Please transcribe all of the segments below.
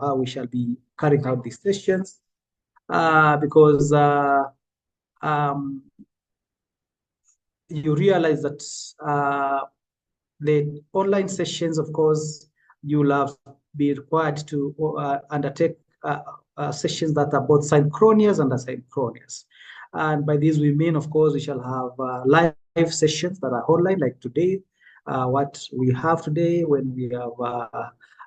how we shall be carrying out these sessions, because you realize that the online sessions, of course, you'll have be required to undertake sessions that are both synchronous and asynchronous. And by this we mean, of course, we shall have live sessions that are online, like today, what we have today, when we have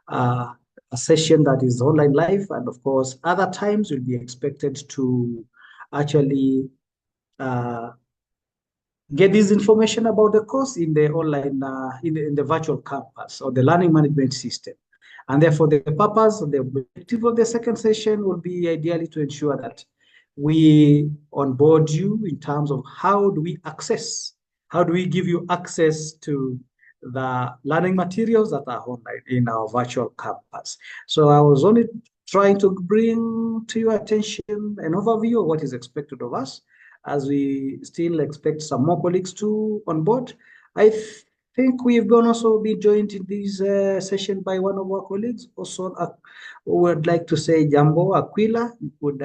a session that is online live. And of course, other times you'll be expected to actually get this information about the course in the online, in the virtual campus or the learning management system. And therefore, the purpose, the objective of the second session will be ideally to ensure that we onboard you in terms of how do we give you access to the learning materials that are online in our virtual campus. So I was only trying to bring to your attention an overview of what is expected of us, as we still expect some more colleagues to on board. I think we've also been joined in this session by one of our colleagues. Also, would like to say Jambo Aquila would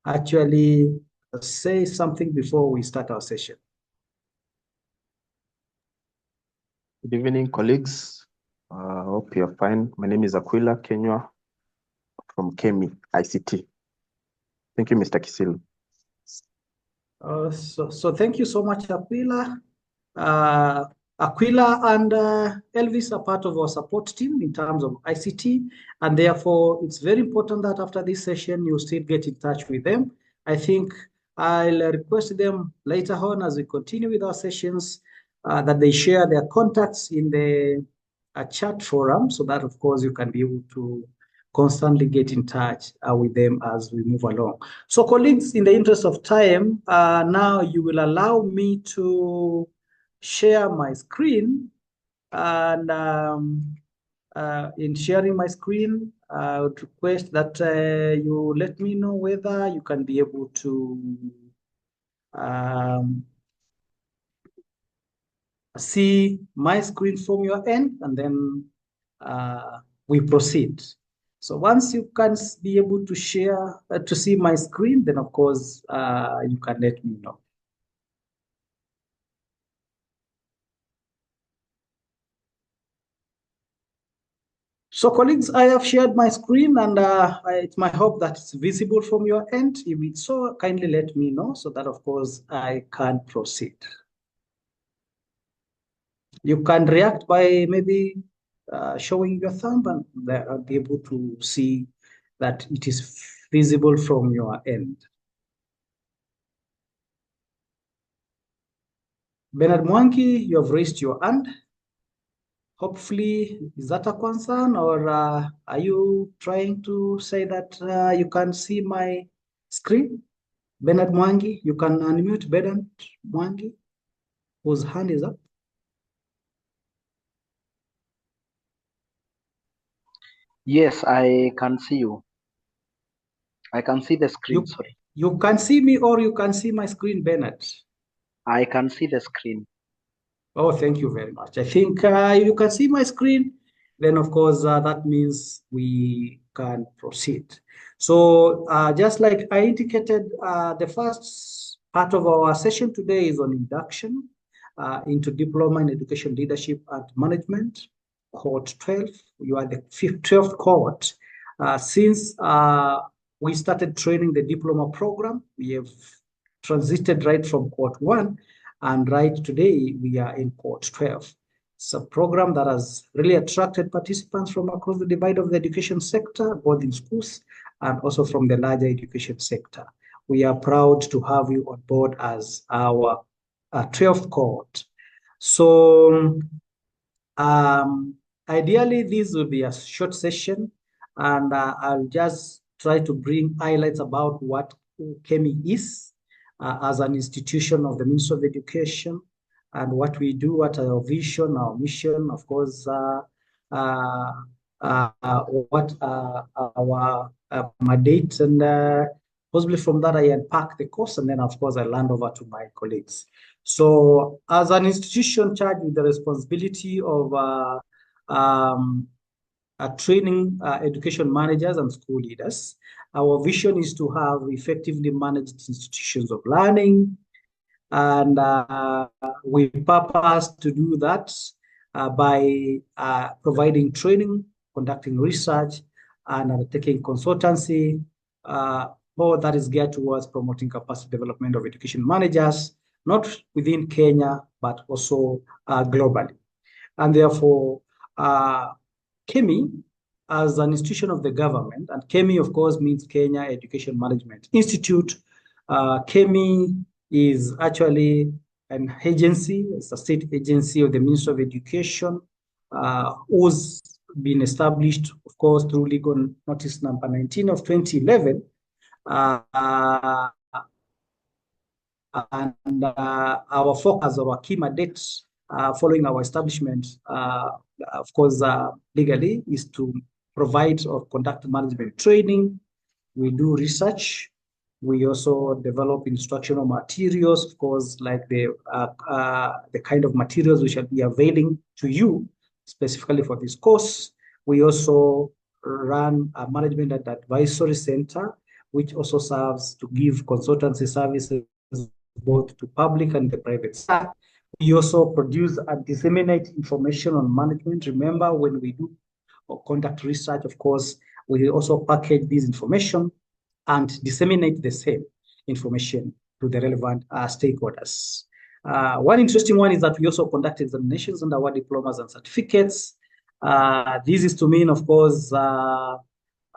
actually say something before we start our session. Good evening, colleagues. Hope you're fine. My name is Aquila Kenywa from Kemi ICT. Thank you, Mr. Kisilu. So thank you so much, Aquila. Aquila and Elvis are part of our support team in terms of ICT, and therefore it's very important that after this session you still get in touch with them. I think I'll request them later on as we continue with our sessions that they share their contacts in the chat forum, so that of course you can be able to constantly get in touch with them as we move along. So colleagues, in the interest of time, now you will allow me to share my screen. And in sharing my screen, I would request that you let me know whether you can be able to see my screen from your end, and then we proceed. So once you can be able to share, to see my screen, then of course you can let me know. So colleagues, I have shared my screen, and it's my hope that it's visible from your end. If it's so, kindly let me know so that of course I can proceed. You can react by maybe showing your thumb, and I'll be able to see that it is visible from your end. Bernard Mwangi, you have raised your hand. Hopefully, is that a concern, or are you trying to say that you can see my screen? Bernard Mwangi, you can unmute Bernard Mwangi, whose hand is up. Yes, I can see you. I can see the screen, sorry. You can see me, or you can see my screen, Bernard? I can see the screen. Oh, thank you very much. I think you can see my screen. Then, of course, that means we can proceed. So just like I indicated, the first part of our session today is on induction into diploma in education leadership and management, cohort 12. You are the 12th cohort. Since we started training the diploma program, we have transited right from cohort 1, and right today we are in cohort 12. It's a program that has really attracted participants from across the divide of the education sector, both in schools and also from the larger education sector. We are proud to have you on board as our 12th cohort. So ideally, this will be a short session, and I'll just try to bring highlights about what KEMI is as an institution of the Ministry of Education, and what we do, what our vision, our mission, of course, what our mandate, and possibly from that I unpack the course, and then of course I hand over to my colleagues. So as an institution charged with the responsibility of training education managers and school leaders. Our vision is to have effectively managed institutions of learning, and we purpose to do that by providing training, conducting research, and undertaking consultancy, all that is geared towards promoting capacity development of education managers, not within Kenya, but also globally. And therefore, KEMI, as an institution of the government, and KEMI, of course, means Kenya Education Management Institute. KEMI is actually an agency, it's a state agency of the Ministry of Education, who's been established, of course, through legal notice number 19 of 2011. And our focus, our key mandates following our establishment, of course, legally, is to provide or conduct management training. We do research. We also develop instructional materials, of course, like the kind of materials we shall be availing to you specifically for this course. We also run a management and advisory center, which also serves to give consultancy services both to public and the private sector. We also produce and disseminate information on management. Remember, when we do or conduct research, of course, we also package this information and disseminate the same information to the relevant stakeholders. One interesting one is that we also conduct examinations and award diplomas and certificates. This is to mean, of course,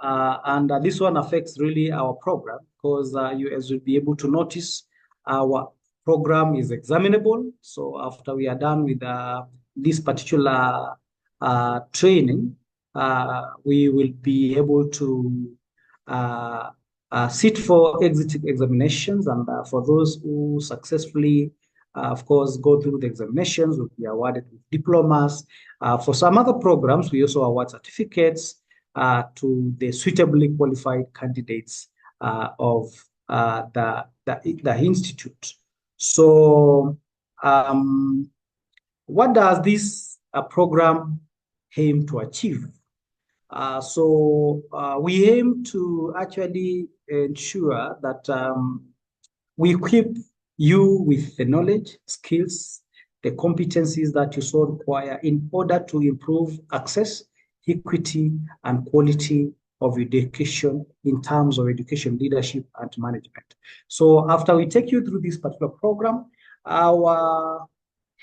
and this one affects really our program, because you, as you'll be able to notice, our program is examinable. So after we are done with this particular training, we will be able to sit for exit examinations, and for those who successfully, of course, go through the examinations, will be awarded with diplomas. For some other programs, we also award certificates to the suitably qualified candidates of the institute. So what does this program aim to achieve? We aim to actually ensure that we equip you with the knowledge, skills, the competencies that you so require in order to improve access, equity, and quality of education in terms of education leadership and management. So after we take you through this particular program, our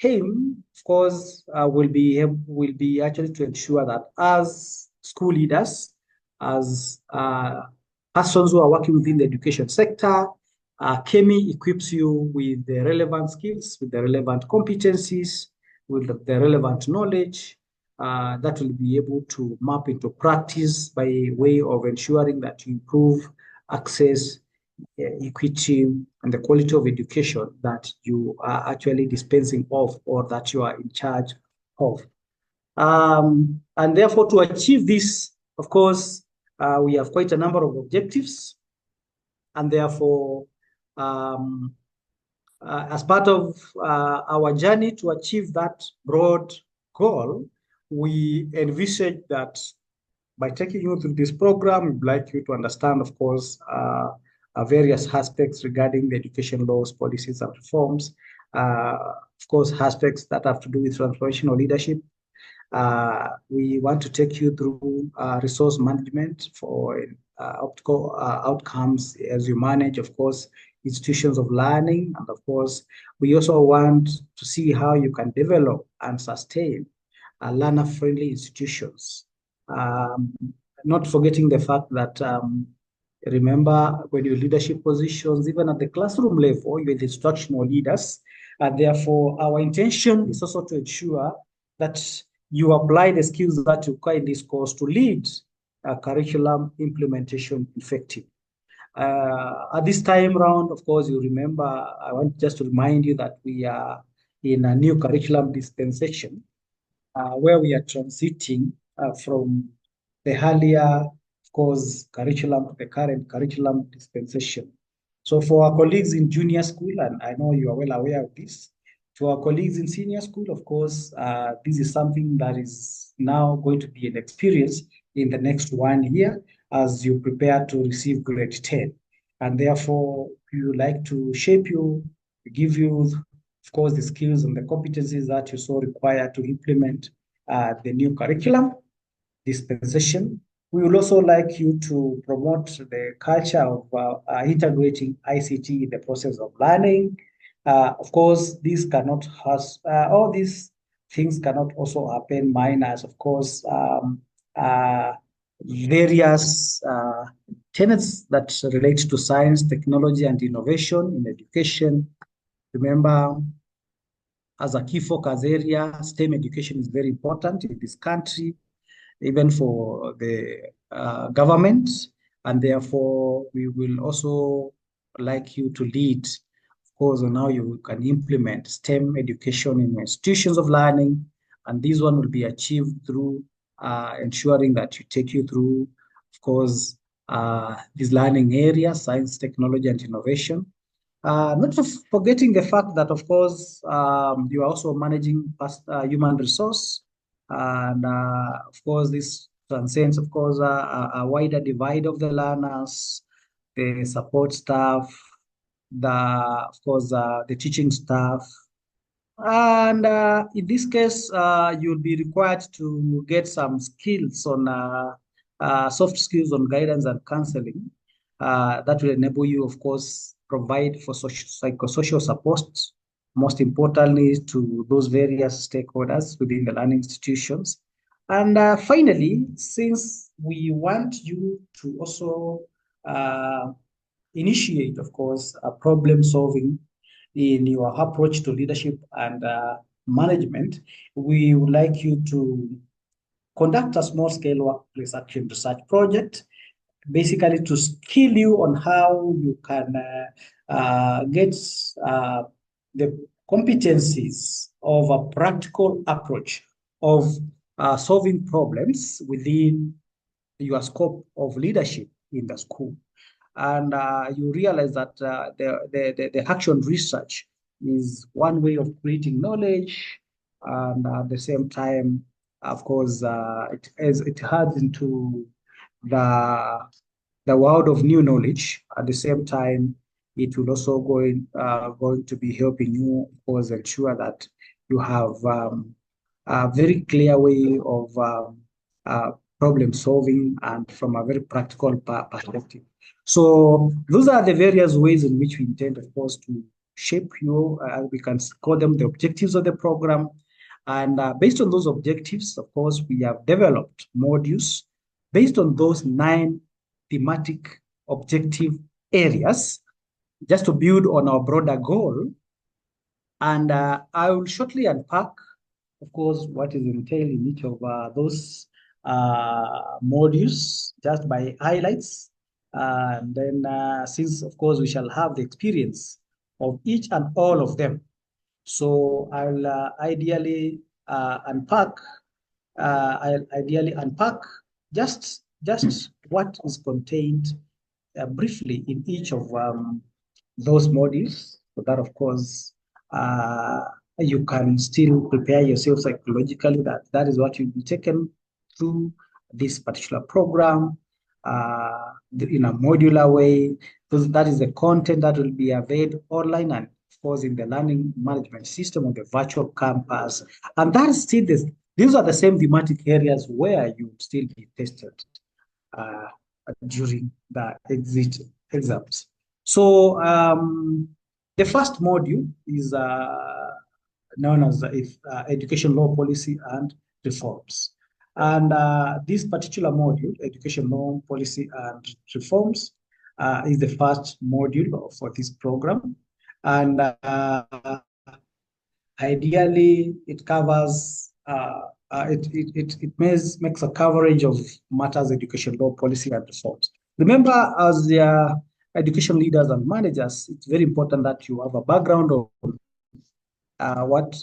aim, of course, will be actually to ensure that as school leaders, as persons who are working within the education sector, KEMI equips you with the relevant skills, with the relevant competencies, with the relevant knowledge that will be able to map into practice by way of ensuring that you improve access, equity, and the quality of education that you are actually dispensing of or that you are in charge of. And therefore, to achieve this, of course, we have quite a number of objectives. And therefore, as part of our journey to achieve that broad goal, we envisage that by taking you through this program, we'd like you to understand, of course, various aspects regarding the education laws, policies, and reforms. Of course, aspects that have to do with transformational leadership. We want to take you through resource management for optical outcomes as you manage, of course, institutions of learning. And of course, we also want to see how you can develop and sustain learner-friendly institutions. Not forgetting the fact that, remember, when you're leadership positions, even at the classroom level, you're the instructional leaders. And therefore, our intention is also to ensure that you apply the skills that you require in this course to lead curriculum implementation effectively. At this time round, of course, you remember, I want just to remind you that we are in a new curriculum dispensation where we are transiting from the earlier, of course, curriculum to the current curriculum dispensation. So for our colleagues in junior school, and I know you are well aware of this, To our colleagues in senior school, of course, this is something that is now going to be an experience in the next 1 year as you prepare to receive grade 10. And therefore, we would like to shape you, give you, of course, the skills and the competencies that you so require to implement the new curriculum dispensation. We would also like you to promote the culture of integrating ICT in the process of learning. Of course, these cannot has all these things cannot also happen minus, of course, various tenets that relate to science, technology, and innovation in education. Remember, as a key focus area, STEM education is very important in this country, even for the government, and therefore we will also like you to lead, of course, on how you can implement STEM education in institutions of learning, and this one will be achieved through ensuring that you take you through, of course, these learning areas, science, technology, and innovation. Not forgetting the fact that, of course, you are also managing human resource, and of course, this transcends, of course, a wider divide of the learners, the support staff, of course, the teaching staff, and in this case, you'll be required to get some skills on soft skills on guidance and counseling that will enable you, of course, provide for psychosocial support, most importantly to those various stakeholders within the learning institutions. And finally, since we want you to also initiate, of course, a problem solving in your approach to leadership and management, we would like you to conduct a small scale workplace action research project, basically to skill you on how you can get the competencies of a practical approach of solving problems within your scope of leadership in the school. And you realize that the action research is one way of creating knowledge, and at the same time, of course, it adds into the world of new knowledge. At the same time, it will also going to be helping you, of course, ensure that you have a very clear way of problem solving and from a very practical perspective. So those are the various ways in which we intend, of course, to shape you. We can call them the objectives of the program. And based on those objectives, of course, we have developed modules based on those 9 thematic objective areas, just to build on our broader goal. And I will shortly unpack, of course, what is entailed in each of those modules, just by highlights. And then since, of course, we shall have the experience of each and all of them. So I'll ideally unpack just what is contained briefly in each of those modules, so that, of course, you can still prepare yourself psychologically that is what you'll be taken through this particular program in a modular way. Because that is the content that will be available online and, of course, in the learning management system of the virtual campus. And that is still these are the same thematic areas where you will still be tested during the exit exams. So the first module is known as Education Law Policy and Reforms. And this particular module, Education Law Policy and Reforms, is the first module for this program. And ideally, it covers, it makes a coverage of matters education law, policy, and reforms. Remember, as the education leaders and managers, it's very important that you have a background of what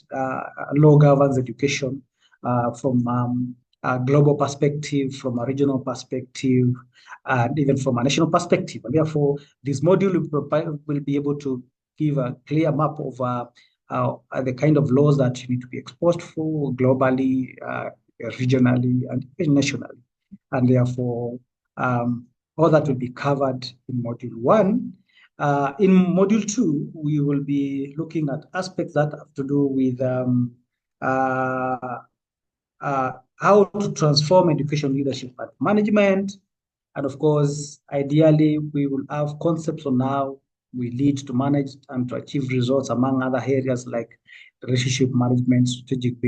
law governs education from a global perspective, from a regional perspective, and even from a national perspective. And therefore, this module will be able to give a clear map of the kind of laws that you need to be exposed for globally, regionally, and even nationally. And therefore, all that will be covered in Module 1. In Module 2, we will be looking at aspects that have to do with how to transform education leadership and management. And of course, ideally, we will have concepts on how we lead to manage and to achieve results, among other areas like relationship management, strategic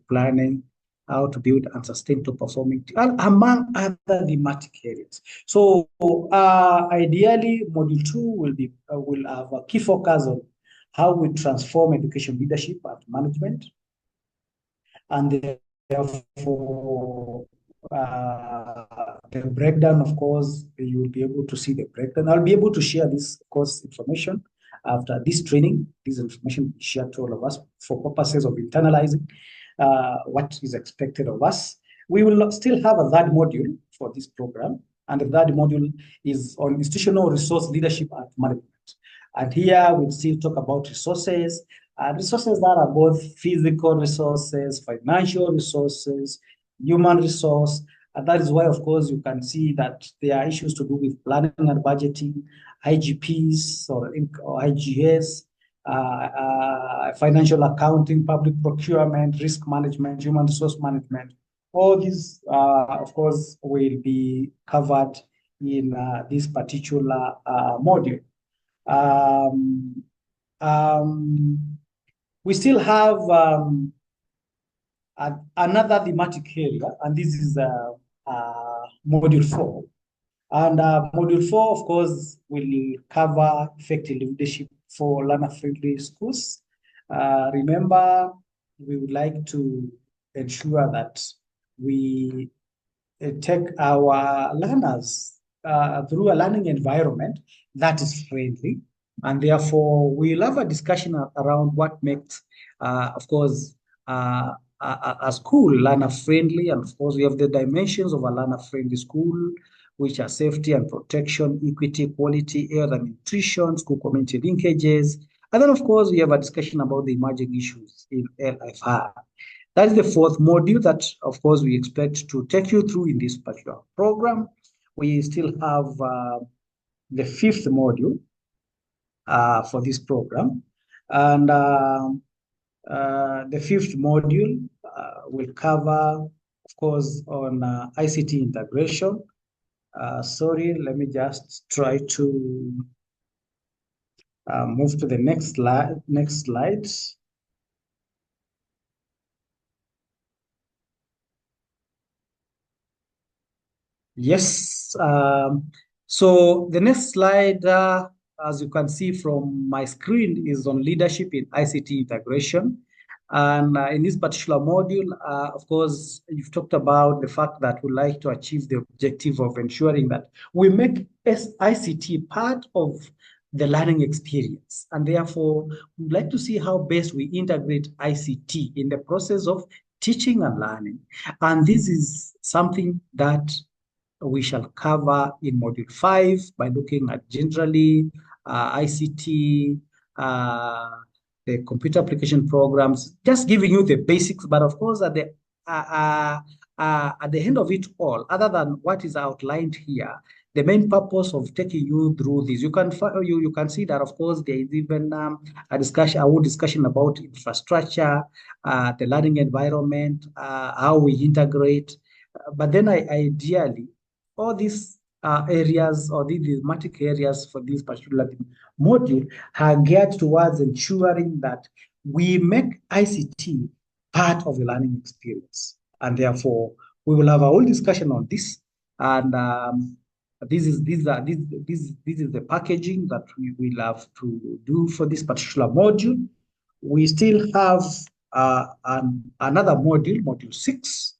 planning, how to build and sustain top performing, among other thematic areas. So ideally, Module 2 will have a key focus on how we transform education leadership and management. And therefore, the breakdown, of course, you will be able to see the breakdown. I'll be able to share this course information after this training. This information will be shared to all of us for purposes of internalizing what is expected of us. We will still have a third module for this program, and the third module is on institutional resource leadership and management. And here we'll still talk about resources, resources that are both physical resources, financial resources, human resource. And that is why, of course, you can see that there are issues to do with planning and budgeting, IGPs or IGS, financial accounting, public procurement, risk management, human resource management. All these, of course, will be covered in this particular module. We still have another thematic area, and this is Module 4. And Module 4, of course, will cover effective leadership for learner-friendly schools. Remember, we would like to ensure that we take our learners through a learning environment that is friendly. And therefore, we'll have a discussion around what makes, of course, a school learner-friendly. And of course, we have the dimensions of a learner-friendly school, which are safety and protection, equity, quality, health and nutrition, school-community linkages. And then, of course, we have a discussion about the emerging issues in LFR. That is the fourth module that, of course, we expect to take you through in this particular program. We still have the fifth module for this program. And the fifth module will cover, of course, on ICT integration. Sorry, let me just try to move to the next slide. Yes. So the next slide, as you can see from my screen, is on leadership in ICT integration. And in this particular module, of course, you've talked about the fact that we like to achieve the objective of ensuring that we make ICT part of the learning experience. And therefore, we'd like to see how best we integrate ICT in the process of teaching and learning. And this is something that we shall cover in Module 5 by looking at generally ICT, the computer application programs, just giving you the basics. But of course, at the end of it all, other than what is outlined here, the main purpose of taking you through this, you can see that, of course, there is even a discussion about infrastructure, the learning environment, how we integrate. But then ideally, all these areas or the thematic areas for this particular module are geared towards ensuring that we make ICT part of the learning experience. And therefore, we will have a whole discussion on this. And this is the packaging that we will have to do for this particular module. We still have another module, Module 6,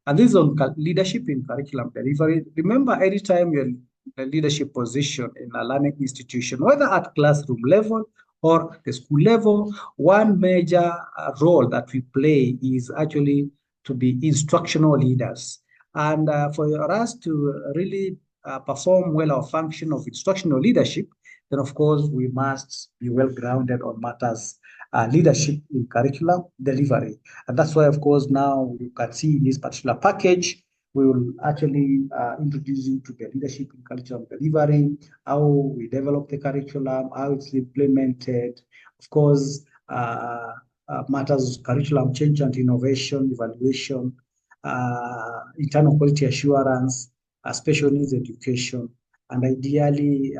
and this is on leadership in curriculum delivery. Remember, anytime you're in a leadership position in a learning institution, whether at classroom level or the school level, one major role that we play is actually to be instructional leaders. And for us to really perform well our function of instructional leadership, then of course we must be well grounded on matters leadership in curriculum delivery. And that's why, of course, now you can see in this particular package, we will actually introduce you to the leadership in curriculum delivery, how we develop the curriculum, how it's implemented, of course, matters curriculum change and innovation, evaluation, internal quality assurance, special needs education, and ideally,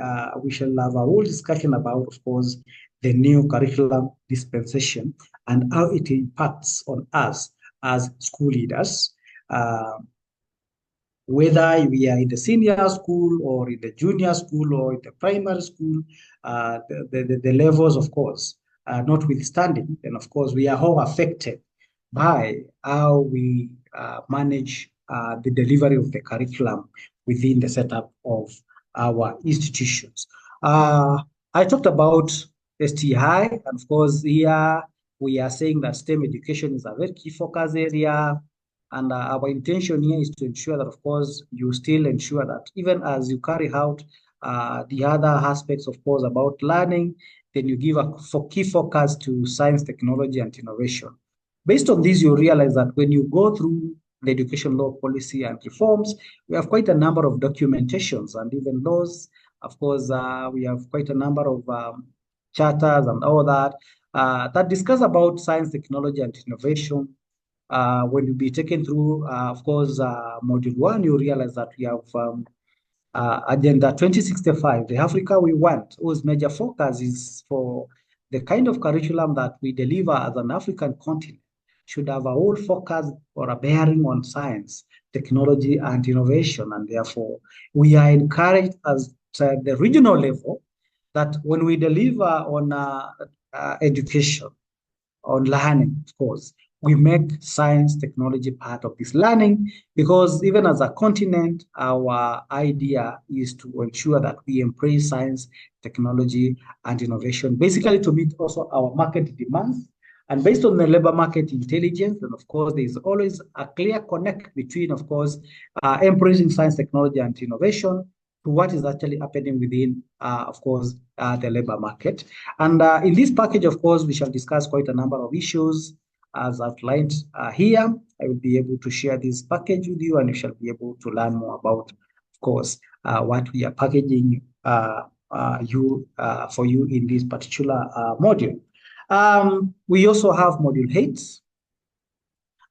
we shall have a whole discussion about, of course, the new curriculum dispensation and how it impacts on us as school leaders, whether we are in the senior school or in the junior school or in the primary school, the levels, of course, notwithstanding, and of course, we are all affected by how we manage the delivery of the curriculum within the setup of our institutions. I talked about STI, and of course, here we are saying that STEM education is a very key focus area. And our intention here is to ensure that, of course, you still ensure that even as you carry out the other aspects, of course, about learning, then you give a key focus to science, technology, and innovation. Based on this, you realize that when you go through the education law policy and reforms, we have quite a number of documentations and even laws. Of course, we have quite a number of charters and all that that discuss about science, technology, and innovation. When you be taken through, of course, module 1, you realize that we have Agenda 2065, the Africa we want, whose major focus is for the kind of curriculum that we deliver as an African continent should have a whole focus or a bearing on science, technology, and innovation. And therefore, we are encouraged as the regional level that when we deliver on education, on learning, of course, we make science technology part of this learning, because even as a continent, our idea is to ensure that we embrace science, technology, and innovation, basically to meet also our market demands. And based on the labor market intelligence, and of course, there's always a clear connect between, of course, embracing science, technology, and innovation to what is actually happening within, of course, the labor market. And in this package, of course, we shall discuss quite a number of issues as outlined here. I will be able to share this package with you, and you shall be able to learn more about, of course, what we are packaging for you in this particular module. We also have module 8.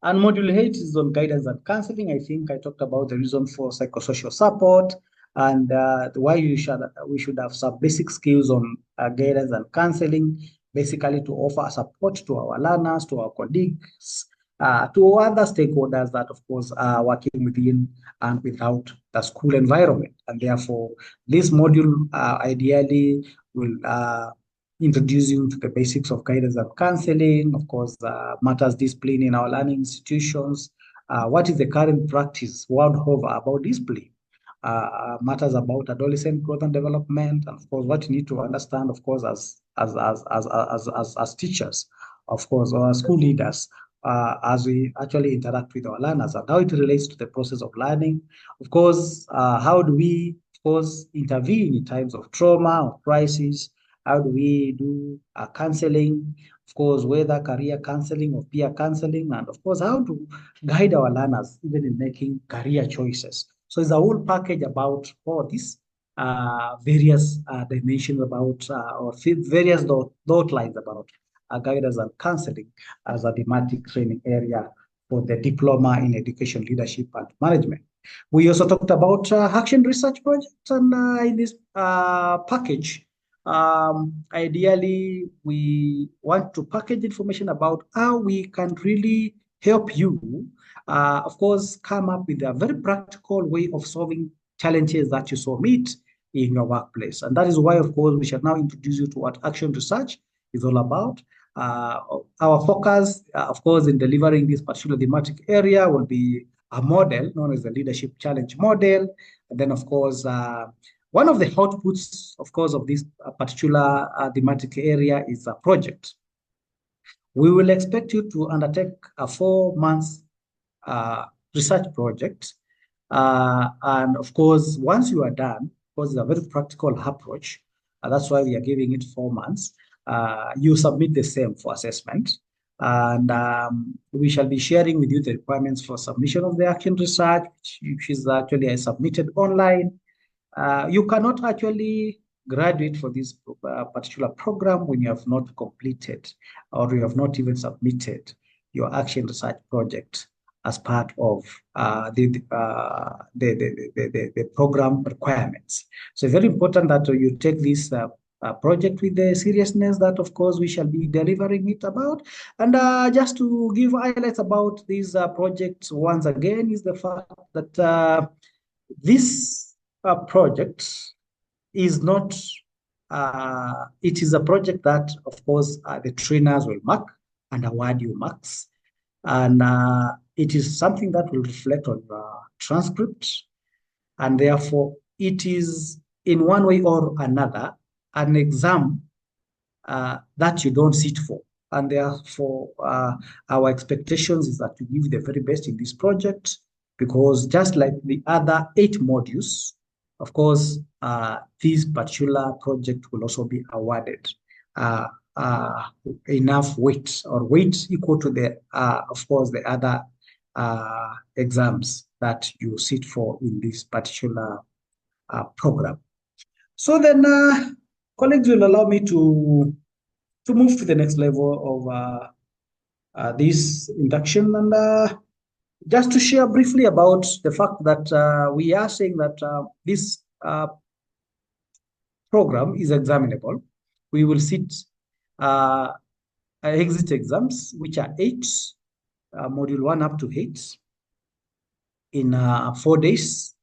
And module 8 is on guidance and counseling. I think I talked about the reason for psychosocial support and why we should have some basic skills on guidance and counseling, basically to offer support to our learners, to our colleagues, to other stakeholders that, of course, are working within and without the school environment. And therefore, this module ideally will introduce you to the basics of guidance and counseling, of course, matters discipline in our learning institutions, what is the current practice world over about discipline, matters about adolescent growth and development, and of course, what you need to understand, of course, as teachers, of course, or school leaders, as we actually interact with our learners, and how it relates to the process of learning. Of course, how do we, of course, intervene in times of trauma or crisis? How do we do counseling? Of course, whether career counseling or peer counseling, and of course, how to guide our learners even in making career choices. So it's a whole package about all these various dimensions about, or various dot lines about guidance and counseling as a thematic training area for the diploma in education leadership and management. We also talked about action research projects, and in this package, ideally, we want to package information about how we can really help you, of course, come up with a very practical way of solving challenges that you so meet in your workplace. And that is why, of course, we shall now introduce you to what action research is all about. Our focus, of course, in delivering this particular thematic area will be a model known as the leadership challenge model. And then, of course, one of the outputs, of course, of this particular thematic area is a project. We will expect you to undertake a 4-month research project. And of course, once you are done, of course, it's a very practical approach. That's why we are giving it 4 months. You submit the same for assessment. And we shall be sharing with you the requirements for submission of the action research, which is actually submitted online. You cannot actually graduate for this particular program when you have not completed or you have not even submitted your action research project as part of the program requirements. So it's very important that you take this project with the seriousness that, of course, we shall be delivering it about. And just to give highlights about these projects once again is the fact that this project is not, it is a project that, of course, the trainers will mark and award you marks. And it is something that will reflect on your transcript. And therefore, it is in one way or another an exam that you don't sit for. And therefore, our expectations is that you give the very best in this project, because just like the other 8 modules, of course, this particular project will also be awarded enough weight or weight equal to the, of course, the other exams that you sit for in this particular program. So then, colleagues will allow me to move to the next level of this induction, and just to share briefly about the fact that we are saying that this program is examinable. We will sit exit exams, which are 8, module 1 up to 8, in 4 days.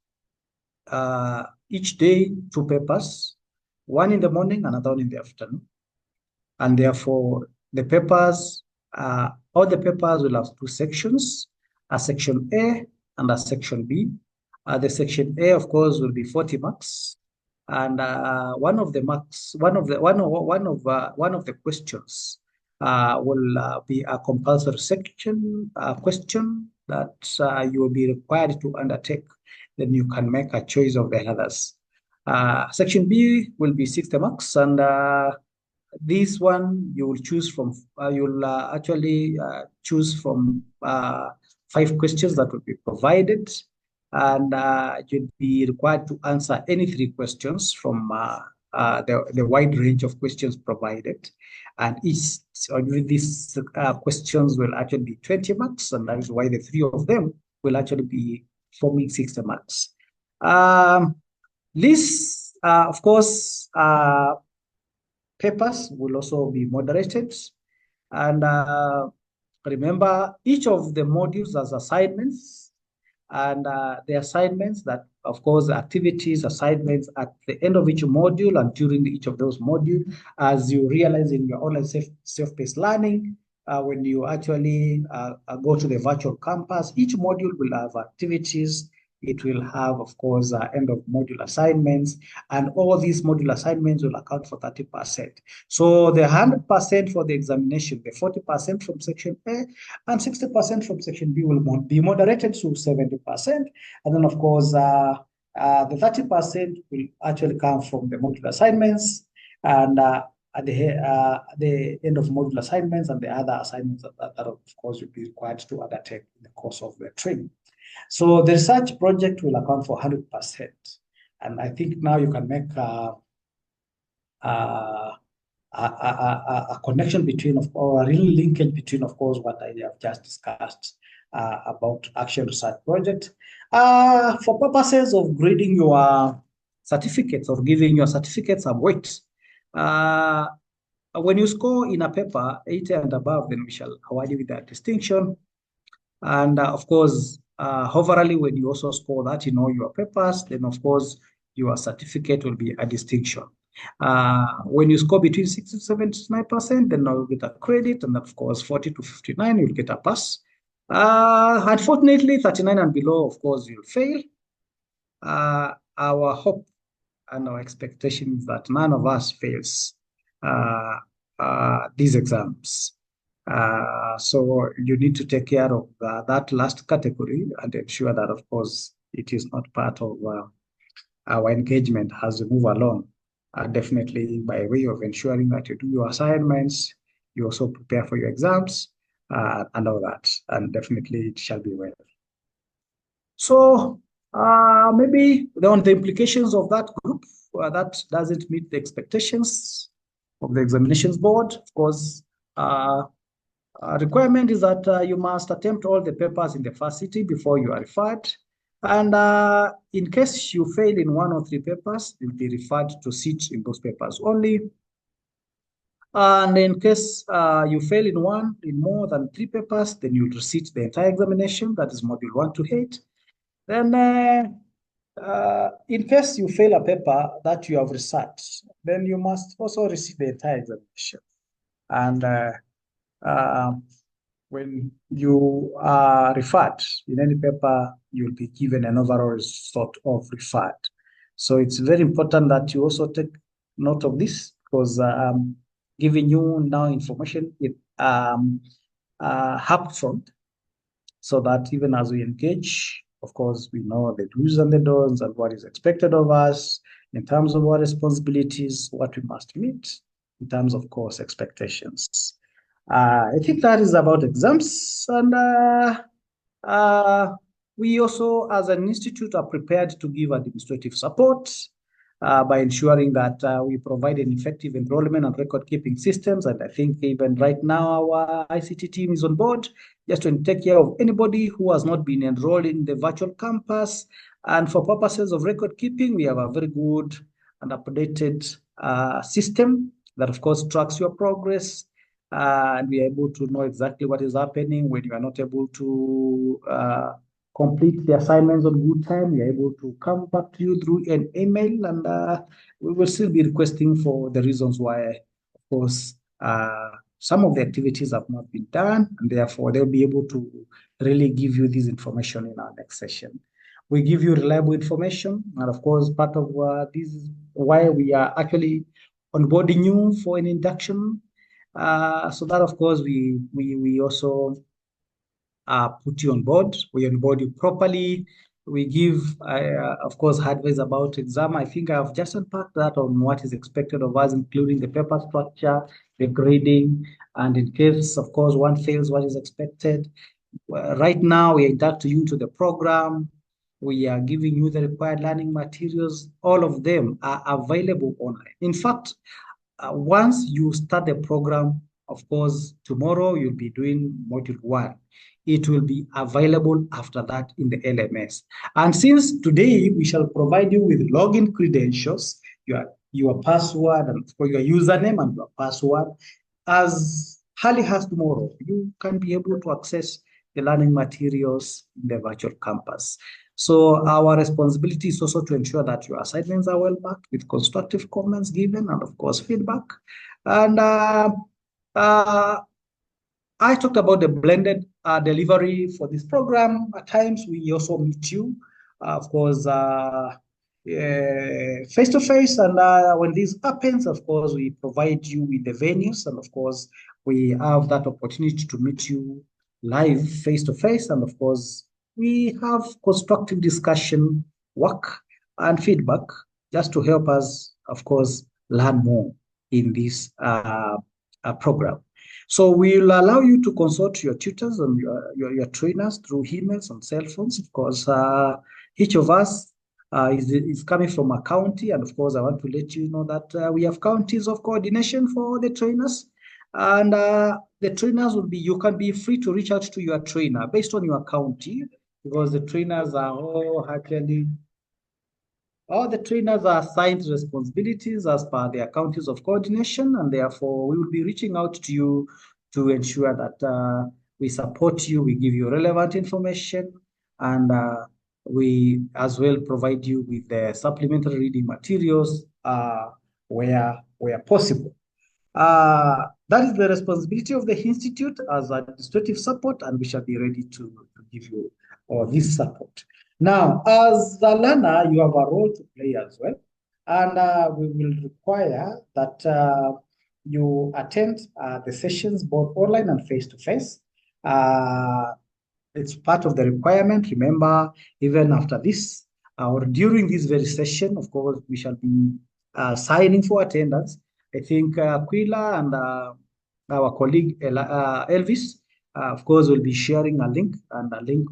Each day, 2 papers, one in the morning, another one in the afternoon. And therefore, the papers, all the papers will have 2 sections, a section A and a section B. The section A, of course, will be 40 marks, and one of the questions will be a compulsory section question that you will be required to undertake. Then you can make a choice of the others. Section B will be 60 marks, and this one you will choose from, you'll actually choose from 5 questions that will be provided, and you'll be required to answer any 3 questions from the wide range of questions provided. And each of these questions will actually be 20 marks, and that is why the 3 of them will actually be forming 60 marks. This, of course, papers will also be moderated. And remember, each of the modules has assignments, and the assignments that, of course, activities, assignments at the end of each module and during each of those modules, as you realize in your online self-paced learning, when you actually go to the virtual campus, each module will have activities. It will have, of course, end of module assignments, and all these module assignments will account for 30%. So the 100% for the examination, the 40% from section A and 60% from section B will be moderated to 70%. And then, of course, the 30% will actually come from the module assignments, and at the end of module assignments and the other assignments that of course, will be required to undertake in the course of the training. So the research project will account for 100%. And I think now you can make a connection between, or a real linkage between, of course, what I have just discussed about action research project. For purposes of grading your certificates or giving your certificates some weight, when you score in a paper 80 and above, then we shall award you with that distinction. And of course, overall, when you also score that in all your papers, then of course your certificate will be a distinction. When you score between 60 to 79%, then you'll get a credit, and of course 40 to 59, you'll get a pass. Unfortunately, 39 and below, of course, you'll fail. Our hope and our expectation is that none of us fails these exams. So you need to take care of that last category and ensure that, of course, it is not part of our engagement as we move along definitely by way of ensuring that you do your assignments, you also prepare for your exams, and all that. And definitely it shall be well. So maybe on the implications of that group that doesn't meet the expectations of the examinations board. Of course, requirement is that you must attempt all the papers in the first sitting before you are referred. And in case you fail in one or three papers, you'll be referred to sit in those papers only. And in case you fail in more than three papers, then you'll recite the entire examination, that is module 1 to 8. Then in case you fail a paper that you have researched, then you must also receive the entire examination. And when you are referred in any paper, you'll be given an overall sort of referred. So it's very important that you also take note of this, because giving you now information upfront, so that even as we engage, of course, we know the do's and the don'ts and what is expected of us in terms of our responsibilities, what we must meet in terms of course expectations. I think that is about exams. And we also, as an institute, are prepared to give administrative support by ensuring that we provide an effective enrollment and record-keeping systems. And I think even right now, our ICT team is on board just to take care of anybody who has not been enrolled in the virtual campus. And for purposes of record-keeping, we have a very good and updated system that, of course, tracks your progress. And we are able to know exactly what is happening when you are not able to complete the assignments on good time. We are able to come back to you through an email, and we will still be requesting for the reasons why, of course, some of the activities have not been done, and therefore they'll be able to really give you this information in our next session. We give you reliable information, and of course, part of this is why we are actually onboarding you for an induction. So that, of course, we also put you on board. We onboard you properly. We give, of course, advice about exam. I think I've just unpacked that on what is expected of us, including the paper structure, the grading, and in case, of course, one fails, what is expected. Right now, we induct you into the program. We are giving you the required learning materials. All of them are available online. In fact, once you start the program, of course, tomorrow you'll be doing module 1. It will be available after that in the LMS. And since today we shall provide you with login credentials, your password and for your username and your password, as early as tomorrow, you can be able to access the learning materials in the virtual campus. So our responsibility is also to ensure that your assignments are well backed with constructive comments given and, of course, feedback. And I talked about the blended delivery for this program. At times, we also meet you, of course, face-to-face. And when this happens, of course, we provide you with the venues. And, of course, we have that opportunity to meet you live face-to-face. And, of course, we have constructive discussion, work, and feedback just to help us, of course, learn more in this program. So we'll allow you to consult your tutors and your trainers through emails and cell phones. Of course, each of us is coming from a county. And of course, I want to let you know that we have counties of coordination for the trainers. And the trainers you can be free to reach out to your trainer based on your county, because the trainers are all the trainers are assigned responsibilities as per their counties of coordination, and therefore we will be reaching out to you to ensure that we support you, we give you relevant information, and we as well provide you with the supplementary reading materials where possible. That is the responsibility of the Institute as administrative support, and we shall be ready to give you this support. Now, as a learner, you have a role to play as well, and we will require that you attend the sessions both online and face-to-face. It's part of the requirement. Remember, even after this or during this very session, of course, we shall be signing for attendance. I think Aquila and our colleague Elvis, of course, will be sharing a link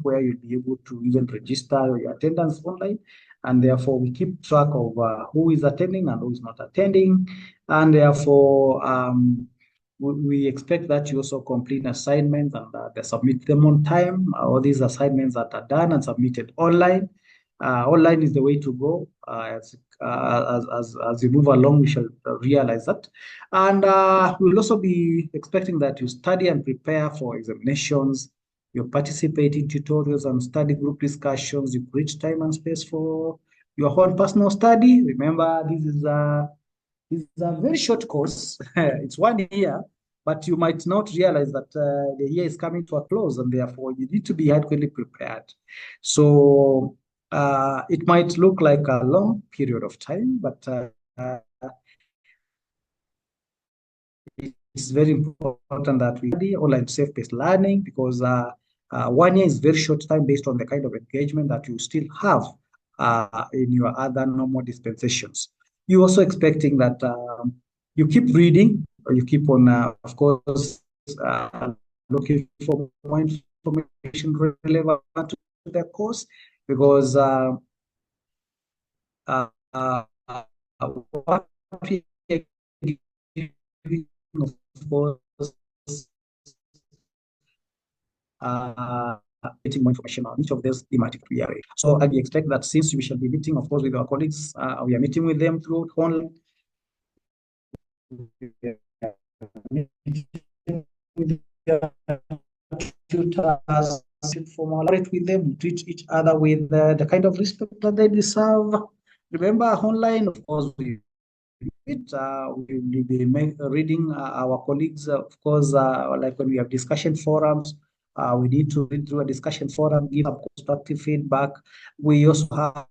where you'll be able to even register your attendance online. And therefore, we keep track of who is attending and who is not attending. And therefore, we expect that you also complete assignments and they submit them on time. All these assignments that are done and submitted online. Online is the way to go. As we move along, we shall realize that. And we'll also be expecting that you study and prepare for examinations. You participate in tutorials and study group discussions. You create time and space for your own personal study. Remember, this is a very short course. It's 1 year, but you might not realize that the year is coming to a close, and therefore you need to be adequately prepared. So it might look like a long period of time, but it's very important that we study online self-paced learning, because 1 year is very short time based on the kind of engagement that you still have in your other normal dispensations. You're also expecting that you keep reading, or you keep on, of course, looking for more information relevant to the course, because what we are giving, of course, getting more information on each of those thematic area. So I expect that since we shall be meeting, of course, with our colleagues, we are meeting with them through online. Tutors, formulate with them, treat each other with the kind of respect that they deserve. Remember, online, of course, we will be reading our colleagues, of course, like when we have discussion forums, we need to read through a discussion forum, give up constructive feedback. We also have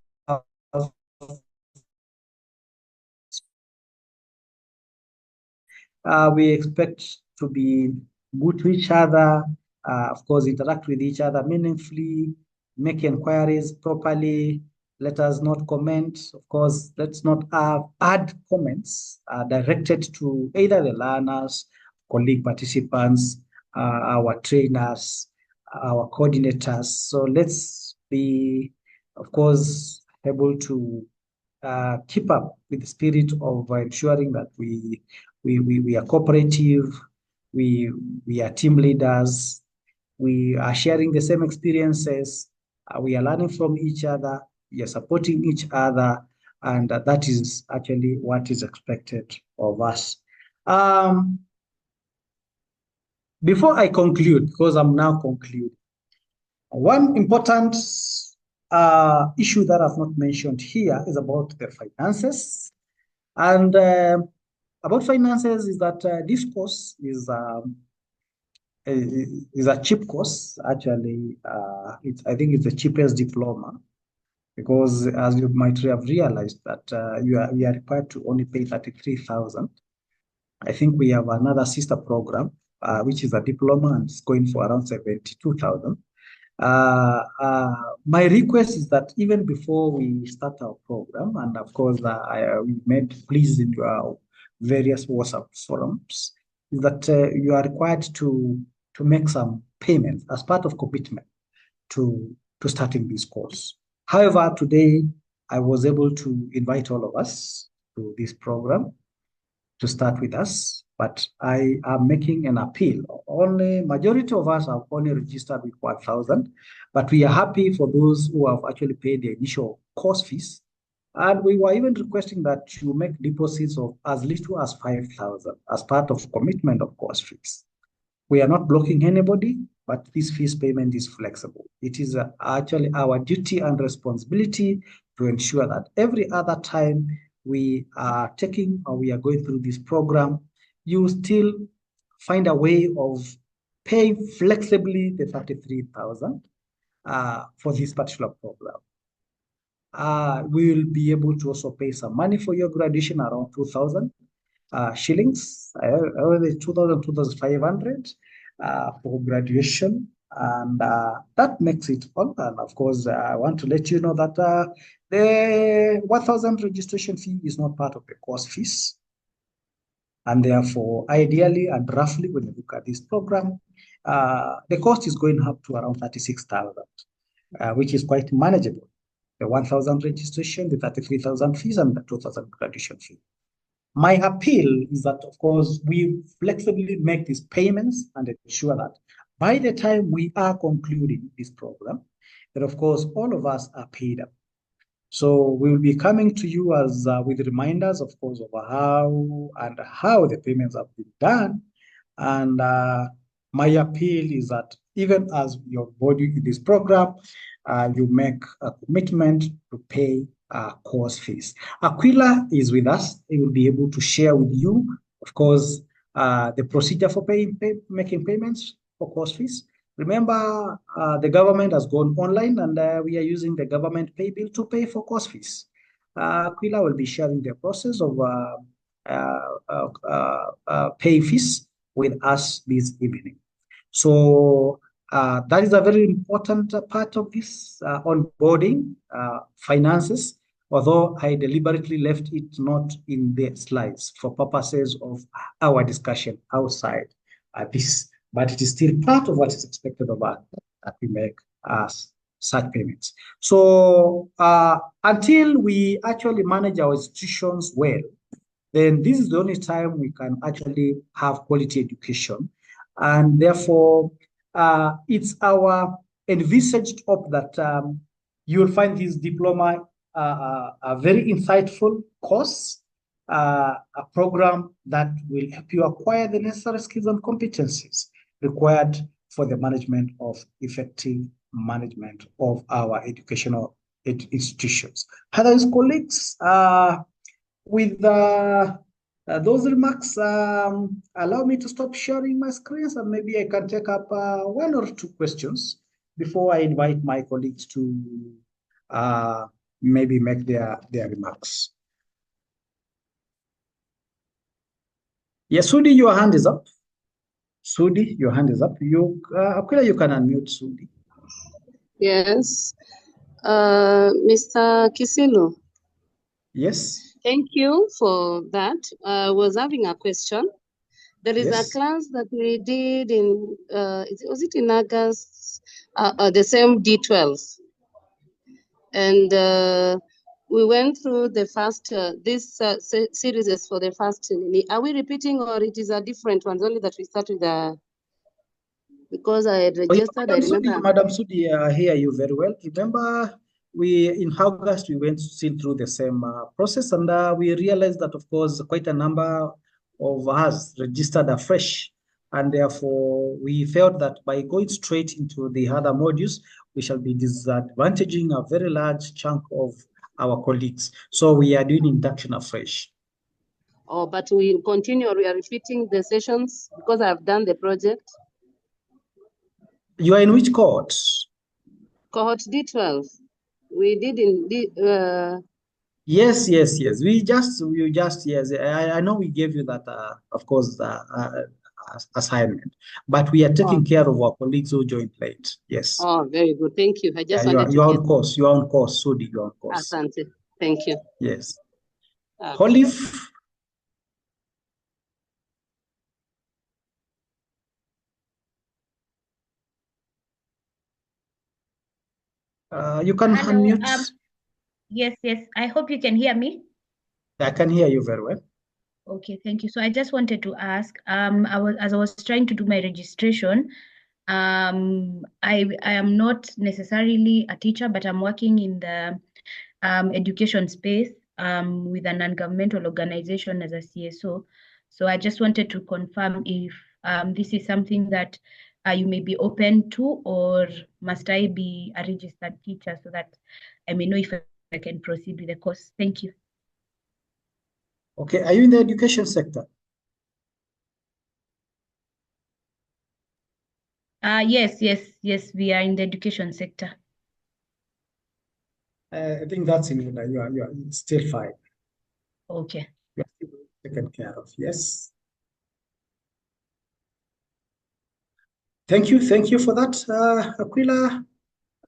we expect to be good to each other, of course, interact with each other meaningfully, make inquiries properly. Let us not comment. Of course, let's not add comments directed to either the learners, colleague participants, our trainers, our coordinators. So let's be, of course, able to keep up with the spirit of ensuring that we are cooperative, we are team leaders, we are sharing the same experiences, we are learning from each other, we are supporting each other, and that is actually what is expected of us. Before I conclude, because I'm now concluding, one important issue that I've not mentioned here is about the finances. And about finances is that this course is a cheap course. Actually, I think it's the cheapest diploma, because as you might have realized that we are required to only pay 33,000. I think we have another sister program, which is a diploma, and it's going for around 72,000. My request is that even before we start our program, and of course, we made please in our various WhatsApp forums, is that you are required to make some payments as part of commitment to starting this course. However, today I was able to invite all of us to this program to start with us, but I am making an appeal. Only majority of us have only registered with 1,000, but we are happy for those who have actually paid the initial course fees. And we were even requesting that you make deposits of as little as 5,000 as part of commitment of course fees. We are not blocking anybody, but this fees payment is flexible. It is actually our duty and responsibility to ensure that every other time we are taking or we are going through this program, you still find a way of paying flexibly the 33,000 for this particular program. We will be able to also pay some money for your graduation, around 2,000 shillings, 2,000, 2,500 for graduation. And that makes it all. And of course, I want to let you know that the 1,000 registration fee is not part of the course fees. And therefore, ideally and roughly, when you look at this program, the cost is going up to around 36,000, which is quite manageable. The 1,000 registration, the 33,000 fees, and the 2,000 graduation fee. My appeal is that, of course, we flexibly make these payments and ensure that by the time we are concluding this program, that of course all of us are paid up. So we will be coming to you as with reminders, of course, of how the payments have been done. And my appeal is that even as your body in this program, you make a commitment to pay course fees. Aquila is with us. He will be able to share with you, of course, the procedure for making payments for course fees. Remember, the government has gone online, and we are using the government pay bill to pay for course fees. Aquila will be sharing the process of paying fees with us this evening. So that is a very important part of this onboarding finances, although I deliberately left it not in the slides for purposes of our discussion outside this, but it is still part of what is expected of us that we make such payments. So until we actually manage our institutions well, then this is the only time we can actually have quality education. And therefore, it's our envisaged hope that you will find this diploma a very insightful course, a program that will help you acquire the necessary skills and competencies required for the management of effective management of our educational institutions. Others colleagues, with those remarks, allow me to stop sharing my screens, and maybe I can take up one or two questions before I invite my colleagues to maybe make their remarks. Yes, Sudi, your hand is up. Sudi, your hand is up. Aquila, you can unmute Sudi. Yes. Mr. Kisilu. Yes. Thank you for that. I was having a question. There is a class that we did in, was it in August? The same D12. And we went through the first, this series is for the first. Are we repeating, or it is a different one? Only that we start with the, because I had registered, I remember. Madam Sudi, I hear you very well. Remember, in August, we went still through the same process, and we realized that, of course, quite a number of us registered afresh. And therefore, we felt that by going straight into the other modules, we shall be disadvantaging a very large chunk of our colleagues. So we are doing induction afresh. Oh, but we continue, we are repeating the sessions because I've done the project. You are in which cohort? Cohort D12. We did in Yes. Yes. I know we gave you that, of course, assignment, but we are taking care of our colleagues who joined late. Yes. Oh, very good. Thank you. I just you wanted to are on course. You are on course, Sudi. You are on course. Asante. Thank you. Yes. Okay. Olive. You can unmute. Yes. I hope you can hear me. I can hear you very well. Okay, thank you. So I just wanted to ask, as I was trying to do my registration, I am not necessarily a teacher, but I'm working in the education space with a non-governmental organization as a CSO. So I just wanted to confirm if this is something that you may be open to, or must I be a registered teacher so that I may know if I can proceed with the course. Thank you. Okay, are you in the education sector? Yes, we are in the education sector. I think that's in order. You are still fine. Okay. You are still taken care of. Yes. Thank you for that, Aquila.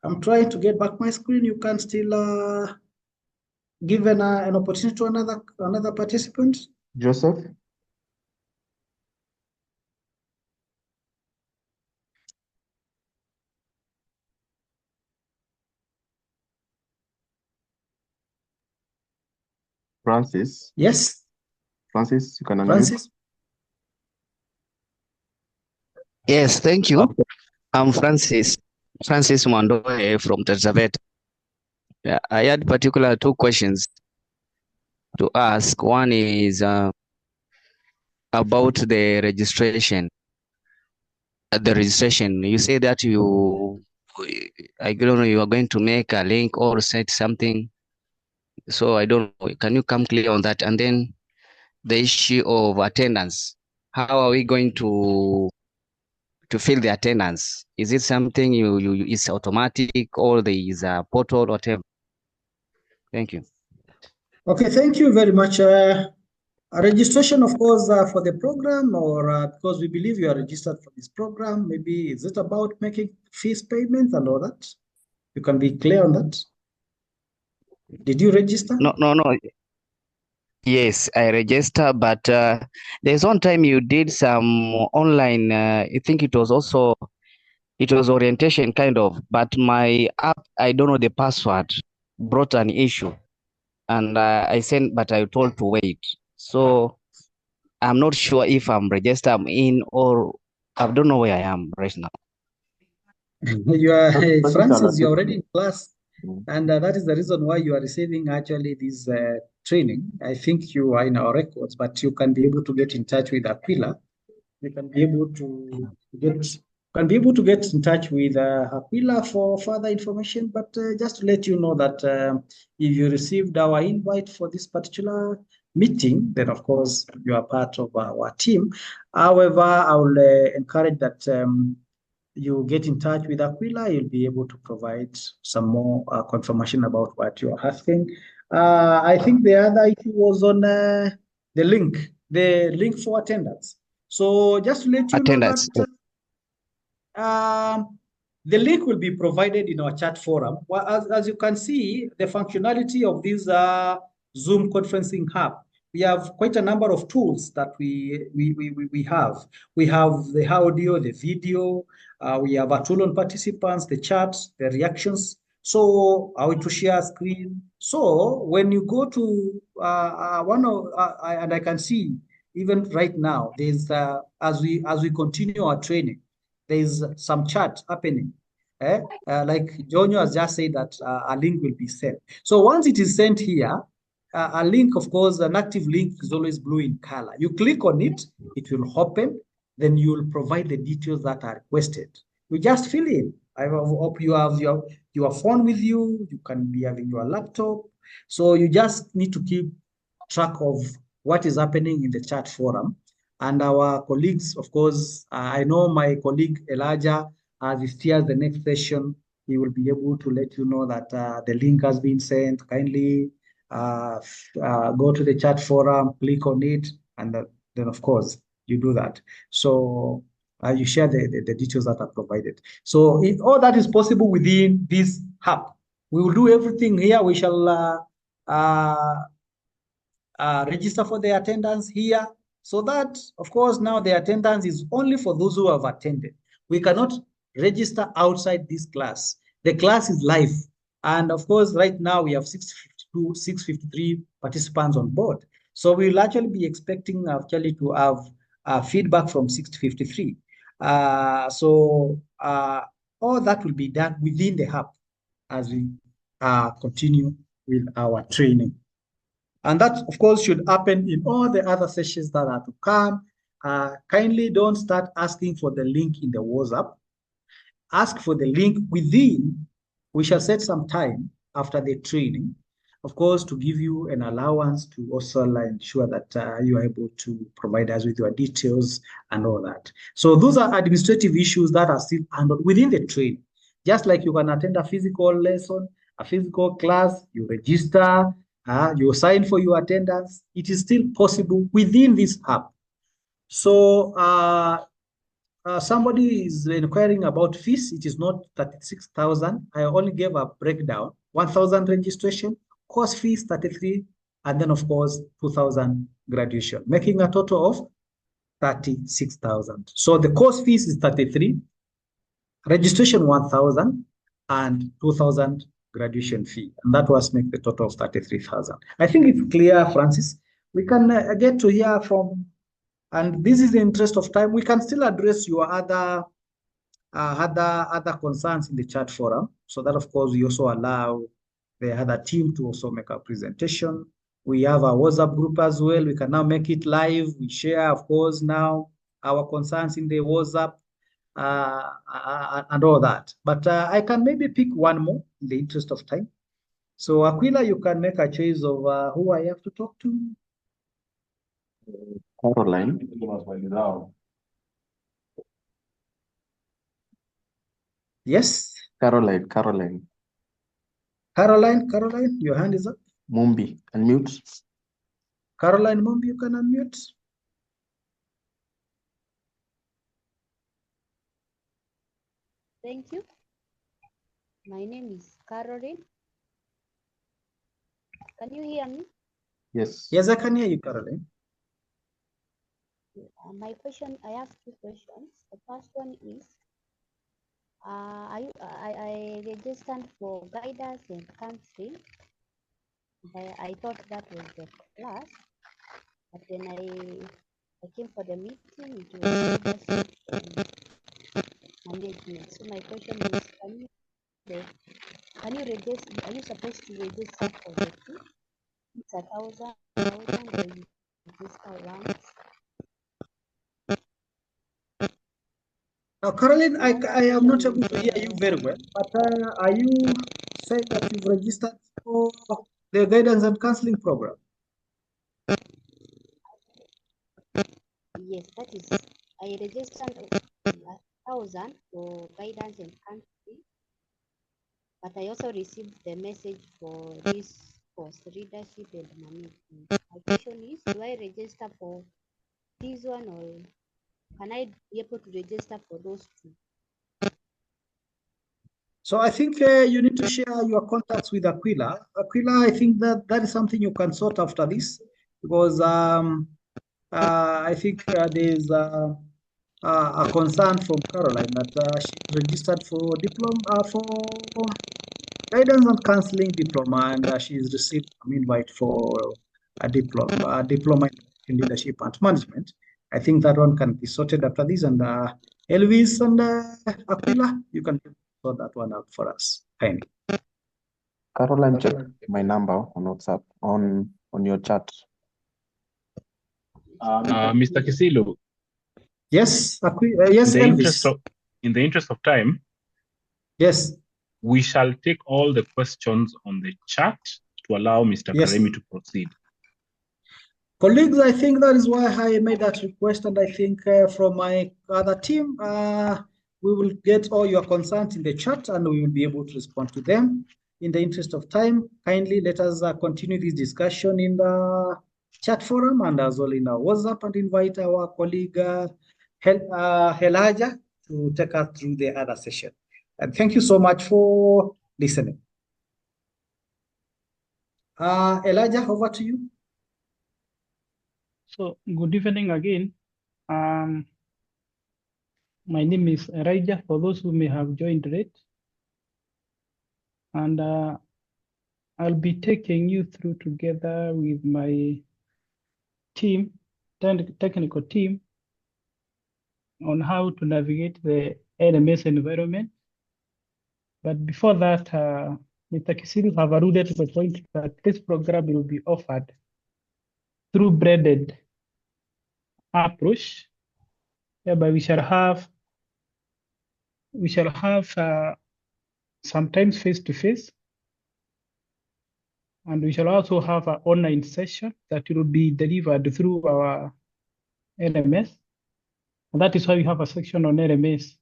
I'm trying to get back my screen. You can still give an opportunity to another participant. Joseph? Francis? Yes, Francis, you can unmute. Francis. Yes, thank you. Okay. I'm Francis Mandoe from Tanzania. Yeah, I had particular two questions to ask. One is about the registration. The registration, you say that I don't know, you are going to make a link or set something. So I don't know. Can you come clear on that? And then the issue of attendance. How are we going to fill the attendance? Is it something you is automatic or there is a portal or whatever? Thank you. Okay, thank you very much. A registration, of course, for the program, or because we believe you are registered for this program, maybe is it about making fees payments and all that? You can be clear on that. Did you register? No. Yes, I register, but there's one time you did some online. I think it was orientation kind of, but my app, I don't know the password, brought an issue, and I sent, but I told to wait. So I'm not sure if I'm registered, I'm in, or I don't know where I am right now. You are Francis, you're already in class, Mm. and that is the reason why you are receiving actually this training. I think you are in our records, but you can be able to get in touch with Aquila. You can be able to get in touch with Aquila for further information. But just to let you know that if you received our invite for this particular meeting, then of course you are part of our team. However, I will encourage that you get in touch with Aquila. You'll be able to provide some more confirmation about what you are asking. I think the other issue was on the link for attendance. So just to let you know Attendance. that the link will be provided in our chat forum. Well, as you can see, the functionality of this Zoom conferencing hub, we have quite a number of tools that we have. We have the audio, the video, we have a tool on participants, the chat, the reactions. So how to share screen. So when you go to and I can see even right now, there's as we continue our training, there's some chat happening. Like Jonyo has just said that a link will be sent. So once it is sent here, a link, of course, an active link is always blue in color. You click on it, it will open, then you will provide the details that are requested. You just fill in. I hope you have your phone with you, you can be having your laptop. So you just need to keep track of what is happening in the chat forum. And our colleagues, of course, I know my colleague Elijah, as he steers the next session, he will be able to let you know that the link has been sent. Kindly go to the chat forum, click on it, and then, of course, you do that. So you share the details that are provided. So all that is possible within this hub. We will do everything here. We shall register for the attendance here, so that, of course, now the attendance is only for those who have attended. We cannot register outside this class. The class is live. And of course, right now we have 652, 653 participants on board. So we'll actually be expecting actually to have feedback from 653. All that will be done within the hub as we continue with our training. And that, of course, should happen in all the other sessions that are to come. Kindly don't start asking for the link in the WhatsApp. Ask for the link within. We shall set some time after the training, of course, to give you an allowance to also ensure that you are able to provide us with your details and all that. So those are administrative issues that are still handled within the training. Just like you can attend a physical lesson, a physical class, you register, you sign for your attendance, it is still possible within this app. So somebody is inquiring about fees. It is not 36,000. I only gave a breakdown. 1,000 registration, course fees 33, and then of course 2,000 graduation, making a total of 36,000. So the course fees is 33, registration 1,000, and 2,000 graduation fee. And that was make the total of 33,000. I think it's clear, Francis. We can get to hear from, and this is the interest of time. We can still address your other concerns in the chat forum. So that, of course, we also allow the other team to also make a presentation. We have a WhatsApp group as well. We can now make it live. We share, of course, now our concerns in the WhatsApp and all that. But I can maybe pick one more in the interest of time. So Aquila, you can make a choice of who I have to talk to. Caroline. Yes. Caroline. Caroline, your hand is up. Mumbi, unmute. Caroline Mumbi, you can unmute. Thank you. My name is Caroline. Can you hear me? Yes. Yes, I can hear you, Caroline. My question, I have two questions. The first one is, I registered for guidance and counseling. I thought that was the class, but when I came for the meeting, it was leadership and management. So my question is, can you register? Are you supposed to register for the two? It's 1,000, or you register once? Now, Caroline, I am not able to hear you very well, but are you saying that you've registered for the guidance and counseling program? Yes, that is. I registered 1,000 for guidance and counseling, but I also received the message for this course, leadership and management. My question is, do I register for this one, or can I be able to register for those two? So I think you need to share your contacts with Aquila. Aquila, I think that is something you can sort after this, because I think there's a concern from Caroline that she registered for diploma for guidance and counseling diploma, and she's received an invite for a diploma in leadership and management. I think that one can be sorted after this, and Elvis and Aquila, you can sort that one out for us. Kindly. Caroline, check my number on WhatsApp on your chat. Mr. Kisilu. Yes, yes, Elvis. In the interest of time, yes, we shall take all the questions on the chat to allow Mr. Yes. Karemi to proceed. Colleagues, I think that is why I made that request, and I think from my other team, we will get all your concerns in the chat and we will be able to respond to them. In the interest of time, kindly let us continue this discussion in the chat forum and as well in our WhatsApp, and invite our colleague Helaja to take us through the other session. And thank you so much for listening. Elijah, over to you. So, good evening again. My name is Elijah, for those who may have joined late. And I'll be taking you through together with my team, technical team, on how to navigate the LMS environment. But before that, Mr. Kisilu have alluded to the point that this program will be offered through blended approach, whereby we shall have sometimes face-to-face, and we shall also have an online session that will be delivered through our LMS. And that is why we have a section on LMS,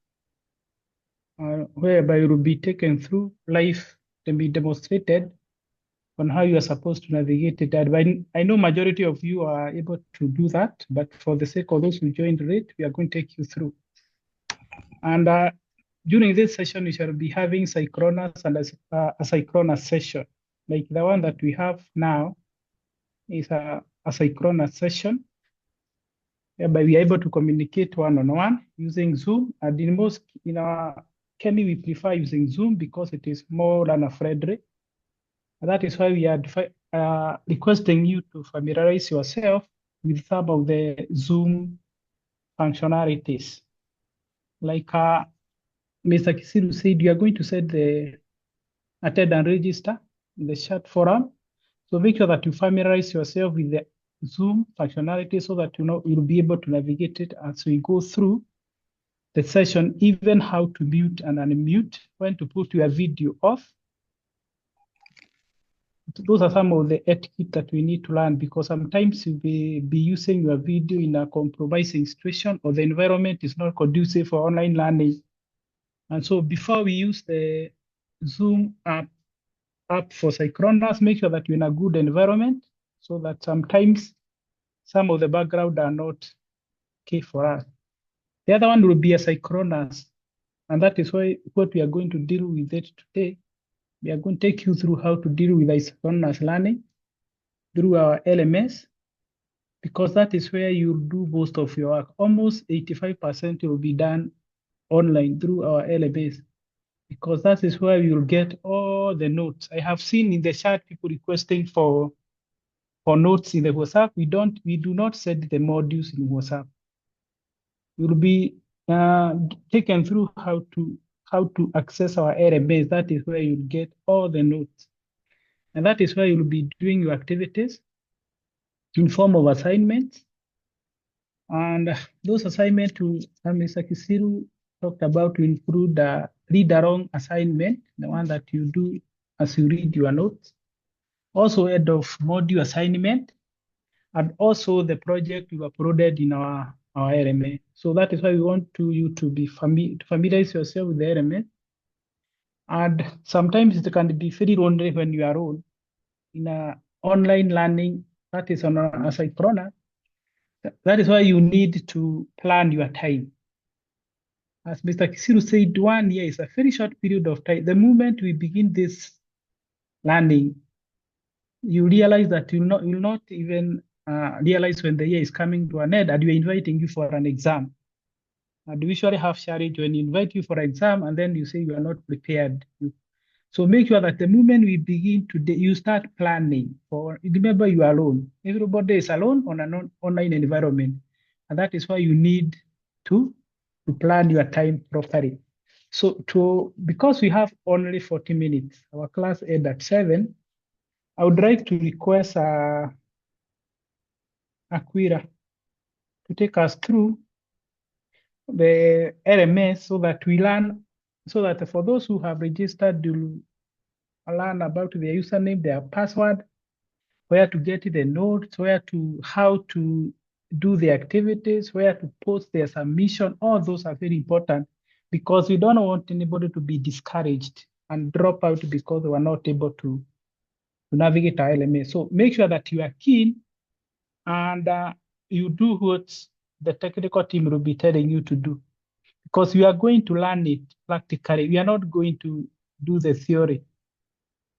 whereby you will be taken through live and be demonstrated on how you are supposed to navigate it. And I know majority of you are able to do that, but for the sake of those who joined late, we are going to take you through. And during this session, we shall be having synchronous and asynchronous session. Like the one that we have now is a synchronous session, whereby we are able to communicate one-on-one using Zoom. And in our Kemi, we prefer using Zoom because it is more learner-friendly. And that is why we are requesting you to familiarize yourself with some of the Zoom functionalities. Like Mr. Kisiru said, you are going to set the attend and register in the chat forum. So make sure that you familiarize yourself with the Zoom functionality so that you know you'll be able to navigate it as we go through the session, even how to mute and unmute, when to put your video off. Those are some of the etiquette that we need to learn, because sometimes you'll be using your video in a compromising situation or the environment is not conducive for online learning. And so before we use the Zoom app for synchronous, make sure that you're in a good environment so that sometimes some of the background are not okay for us. The other one will be asynchronous, and that is why what we are going to deal with it today. We are going to take you through how to deal with asynchronous learning through our LMS, because that is where you do most of your work. Almost 85% will be done online through our LMS, because that is where you'll get all the notes. I have seen in the chat people requesting for notes in the WhatsApp. We do not set the modules in WhatsApp. You'll be taken through how to access our LMS. That is where you'll get all the notes. And that is where you'll be doing your activities in form of assignments. And those assignments, Mr. Kisiru talked about, to include the read-along assignment, the one that you do as you read your notes. Also, head of module assignment, and also the project you uploaded in our LMS. So that is why we want you to be familiarize yourself with the LMS. And sometimes it can be very lonely when you are alone in a online learning that is on asynchronous. That is why you need to plan your time. As Mr. Kisiru said, 1 year is a very short period of time. The moment we begin this learning, you realize that you'll not even realize when the year is coming to an end and we're inviting you for an exam. And we usually have challenge when you invite you for an exam and then you say you are not prepared. So make sure that the moment we begin today, you start planning. Remember, you are alone. Everybody is alone on an online environment. And that is why you need to plan your time properly. So because we have only 40 minutes, our class ends at 7, I would like to request Aquila to take us through the LMS so that we learn, so that for those who have registered, you'll learn about their username, their password, where to get the notes, how to do the activities, where to post their submission. All those are very important, because we don't want anybody to be discouraged and drop out because they were not able to navigate our LMS. So make sure that you are keen and you do what the technical team will be telling you to do, because you are going to learn it practically. We are not going to do the theory.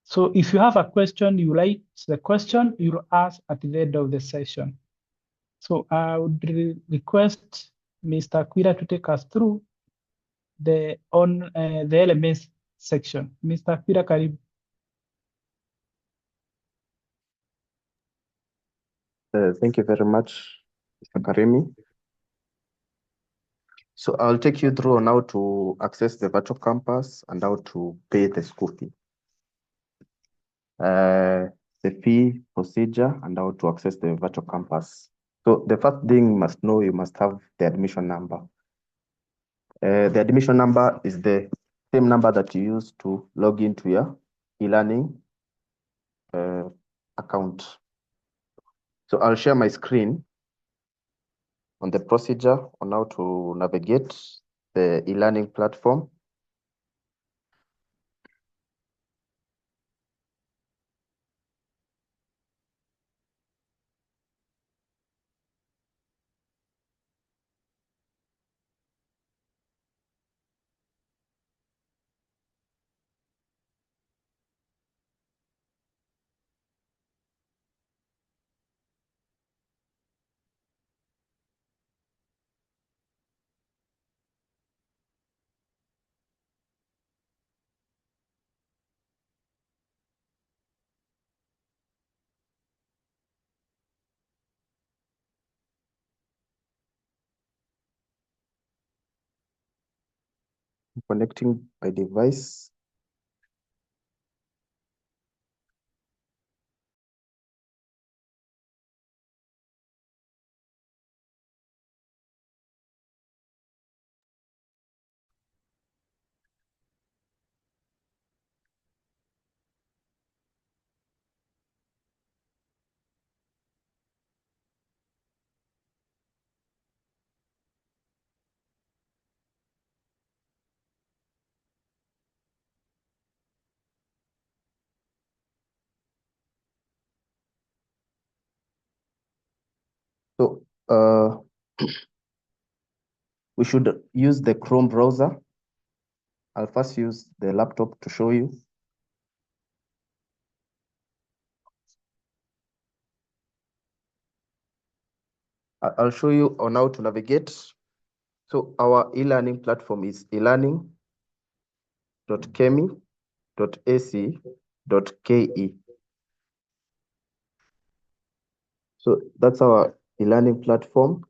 So if you have a question, you write the question, you'll ask at the end of the session. So I would request Mr. Aquila to take us through the LMS section. Mr. Aquila, Karib. Thank you very much, Mr. Karimi. So I'll take you through on how to access the virtual campus and how to pay the school fee. The fee procedure and how to access the virtual campus. So the first thing you must know, you must have the admission number. The admission number is the same number that you use to log into your e-learning account. So I'll share my screen on the procedure on how to navigate the e-learning platform. Connecting my device. So we should use the Chrome browser. I'll first use the laptop to show you. I'll show you on how to navigate. So our e-learning platform is elearning.kemi.ac.ke. So that's our e-learning platform.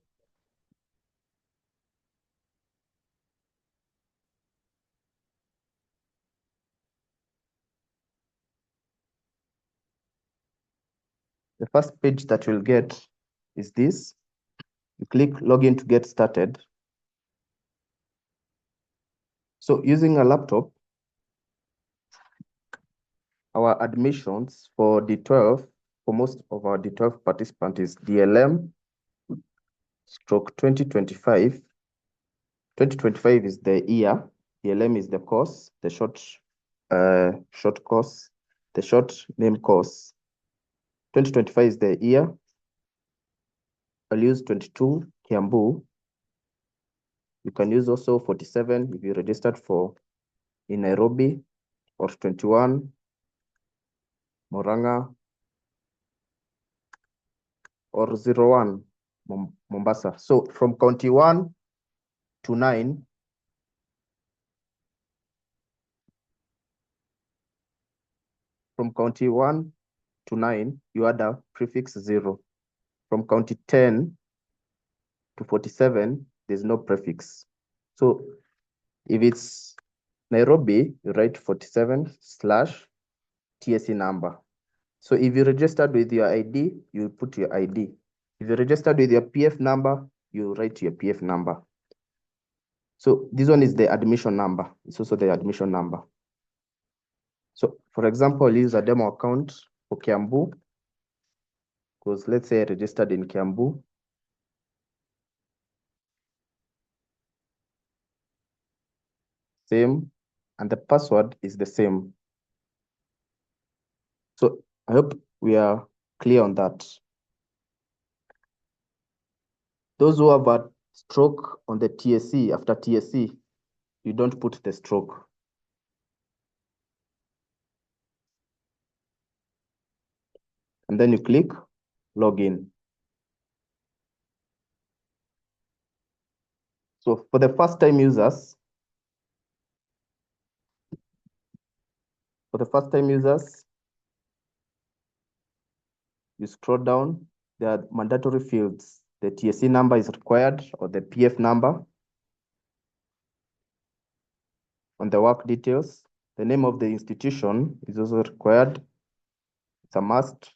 The first page that you'll get is this. You click login to get started. So using a laptop, our admissions for D12, for most of our D12 participants is DLM stroke 2025. 2025 is the year, DLM is the course, the short course, the short name course. 2025 is the year. I'll use 22 Kiambu. You can use also 47 if you registered for in Nairobi, or 21 Moranga, or 01 Mombasa. So from county 1 to 9, from county 1 to 9, you add a prefix 0. From county 10 to 47, there's no prefix. So if it's Nairobi, you write 47/TSC number. So if you registered with your ID, you put your ID. If you registered with your PF number, you write your PF number. So this one is the admission number. It's also the admission number. So for example, I'll use a demo account for Kiambu, because let's say I registered in Kiambu. Same, and the password is the same. So I hope we are clear on that. Those who have a stroke on the TSC, after TSC, you don't put the stroke. And then you click login. So for the first time users, you scroll down, there are mandatory fields. The TSC number is required, or the PF number. On the work details, the name of the institution is also required. It's a must.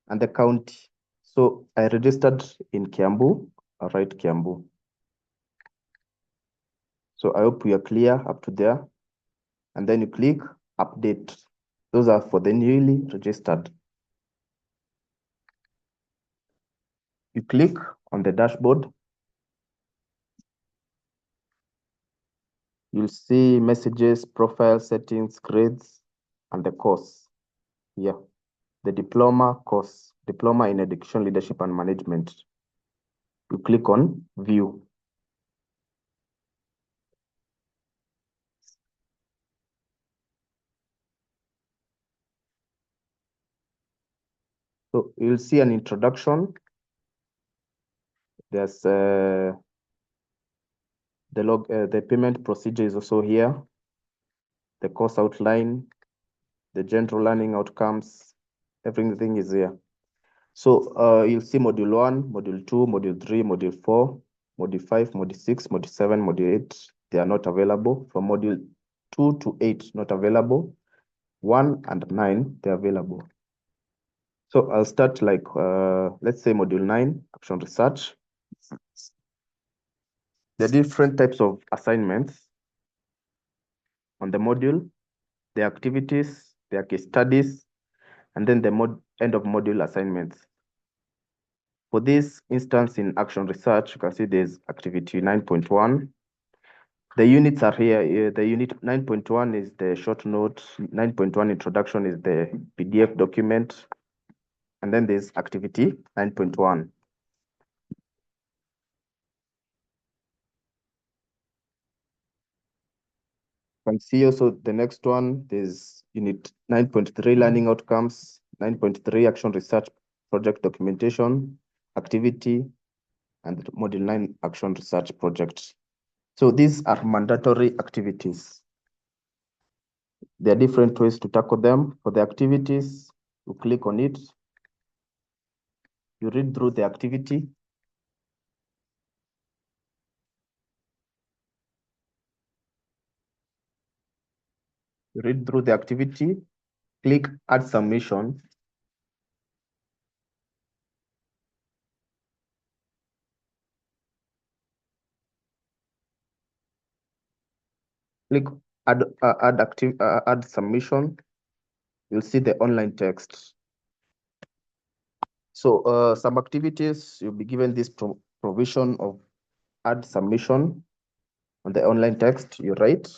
And the county. So I registered in Kiambu, I write Kiambu. So I hope we are clear up to there. And then you click update. Those are for the newly registered. You click on the dashboard. You'll see messages, profile settings, grades, and the course. Yeah, the diploma course, diploma in education, leadership, and management. You click on view. So you'll see an introduction. There's the payment procedure is also here. The course outline, the general learning outcomes, everything is here. So you'll see module 1, module 2, module 3, module 4, module 5, module 6, module 7, module 8, they are not available. From module 2 to 8, not available. 1 and 9, they're available. So I'll start like, let's say module 9, action research. There are different types of assignments on the module, the activities, their case studies, and then the end of module assignments. For this instance in action research, you can see there's activity 9.1. The units are here. The unit 9.1 is the short note, 9.1 introduction is the PDF document, and then there's activity 9.1. You can see also the next one, there's unit 9.3 learning outcomes, 9.3 action research project documentation, activity, and module 9 action research project. So these are mandatory activities. There are different ways to tackle them. For the activities, you click on it, you read through the activity. You read through the activity, click add submission. Click add submission. You'll see the online text. So some activities, you'll be given this provision of add submission on the online text. You write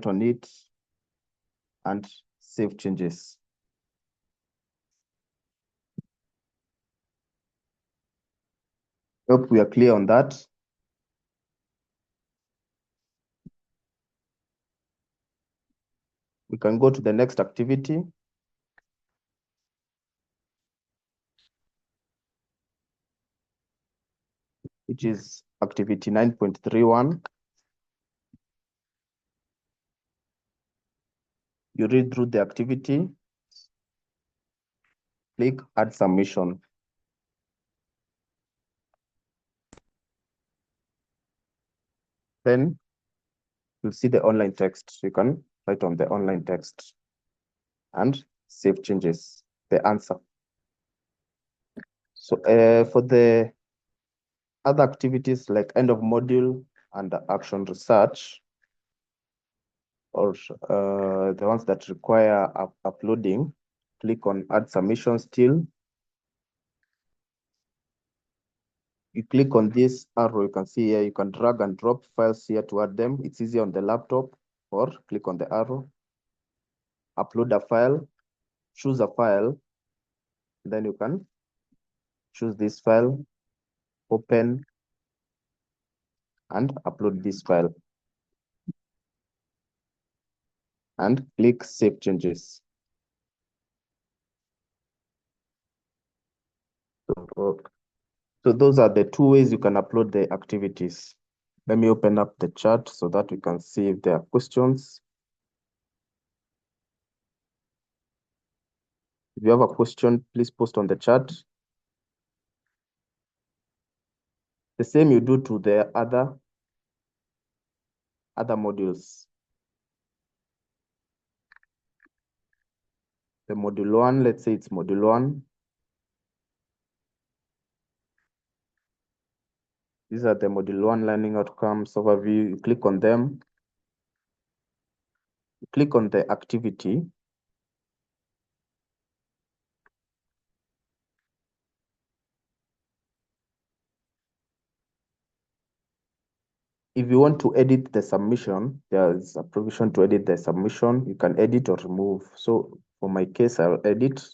on it and save changes. Hope we are clear on that. We can go to the next activity. Which is activity 9.31. You read through the activity, click add submission. Then you'll see the online text. You can write on the online text and save changes, the answer. So for the other activities like end of module and action research, or the ones that require uploading, click on add submission still. You click on this arrow, you can see here, you can drag and drop files here to add them. It's easy on the laptop, or click on the arrow, upload a file, choose a file, then you can choose this file, open, and upload this file. And click Save Changes. So those are the two ways you can upload the activities. Let me open up the chat so that we can see if there are questions. If you have a question, please post on the chat. The same you do to the other modules. The module 1, let's say it's module 1. These are the module 1 learning outcomes overview. You click on them. You click on the activity. If you want to edit the submission, there's a provision to edit the submission. You can edit or remove. So for my case, I'll edit.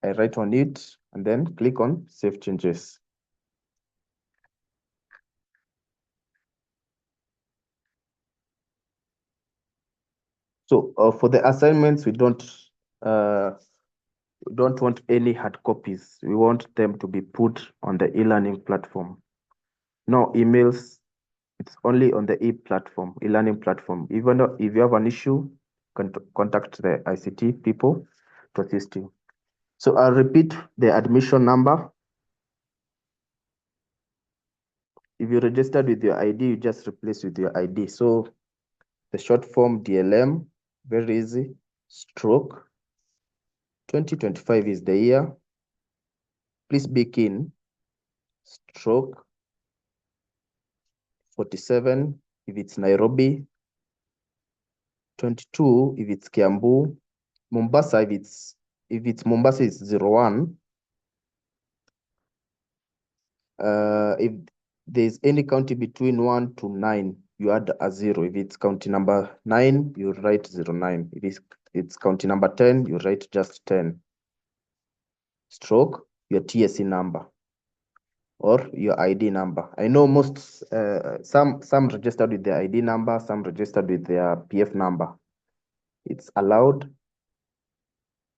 I write on it and then click on Save Changes. So for the assignments, we don't want any hard copies. We want them to be put on the e-learning platform. No emails. It's only on the e-learning platform. Even though if you have an issue, contact the ICT people to assist you. So I'll repeat the admission number. If you registered with your ID, you just replace with your ID. So the short form DLM, very easy, stroke. 2025 is the year. Please be keen, stroke 47 if it's Nairobi, 22 if it's Kiambu, Mombasa if it's Mombasa it's 01. If there's any county between 1 to 9, you add a 0. If it's county number 9, you write 09. If it's county number 10, you write just 10. Stroke your TSC number or your ID number. I know most, some registered with their ID number, some registered with their PF number. It's allowed.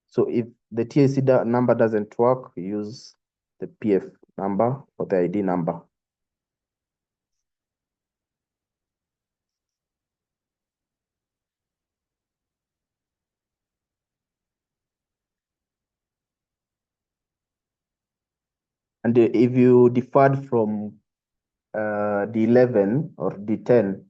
So if the TSC number doesn't work, use the PF number or the ID number. And if you deferred from D11 or D10,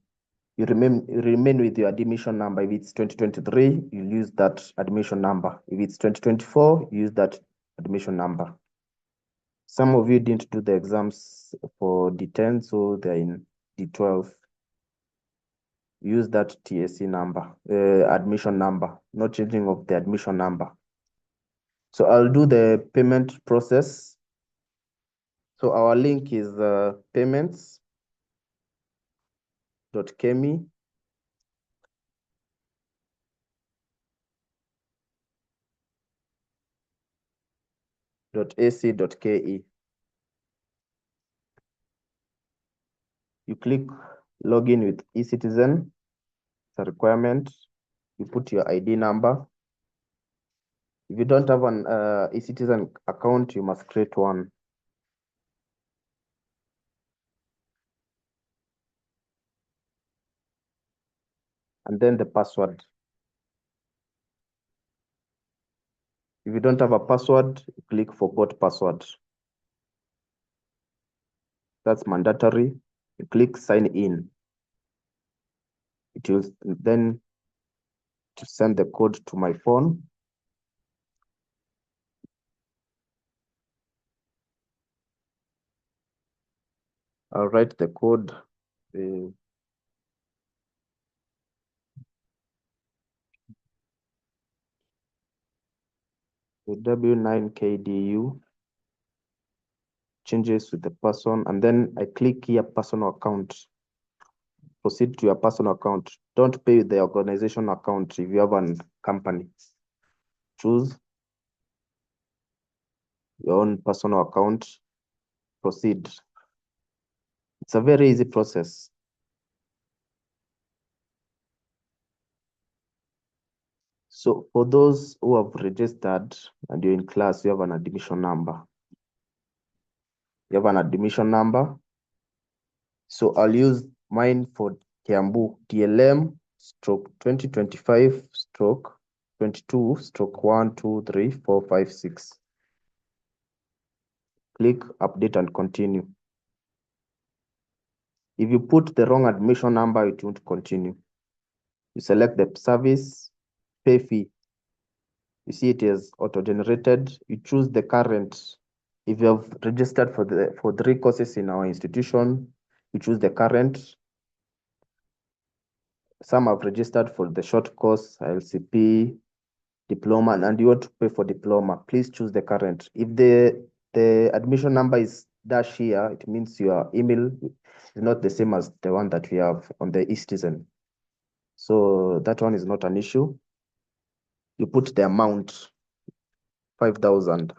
you remain with your admission number. If it's 2023, you use that admission number. If it's 2024, you use that admission number. Some of you didn't do the exams for D10, so they're in D12. Use that TSC number, admission number, no changing of the admission number. So I'll do the payment process. So our link is payments.kemi.ac.ke. You click login with eCitizen. It's a requirement. You put your ID number. If you don't have an eCitizen account, you must create one. And then the password. If you don't have a password, click forgot password. That's mandatory. You click sign in. It will then to send the code to my phone. I'll write the code. The W9KDU changes with the person, and then I click here personal account. Proceed to your personal account. Don't pay the organization account if you have a company. Choose your own personal account. Proceed. It's a very easy process. So for those who have registered and you're in class, you have an admission number. You have an admission number. So I'll use mine for Kiambu, DLM stroke 2025 stroke 22 stroke 1, 2, 3, 4, 5, 6. Click update and continue. If you put the wrong admission number, it won't continue. You select the service, pay fee. You see it is auto-generated. You choose the current. If you have registered for 3 courses in our institution, you choose the current. Some have registered for the short course, LCP, diploma, and you want to pay for diploma. Please choose the current. If the admission number is dash here, it means your email is not the same as the one that we have on the eCitizen. So that one is not an issue. You put the amount, 5,000.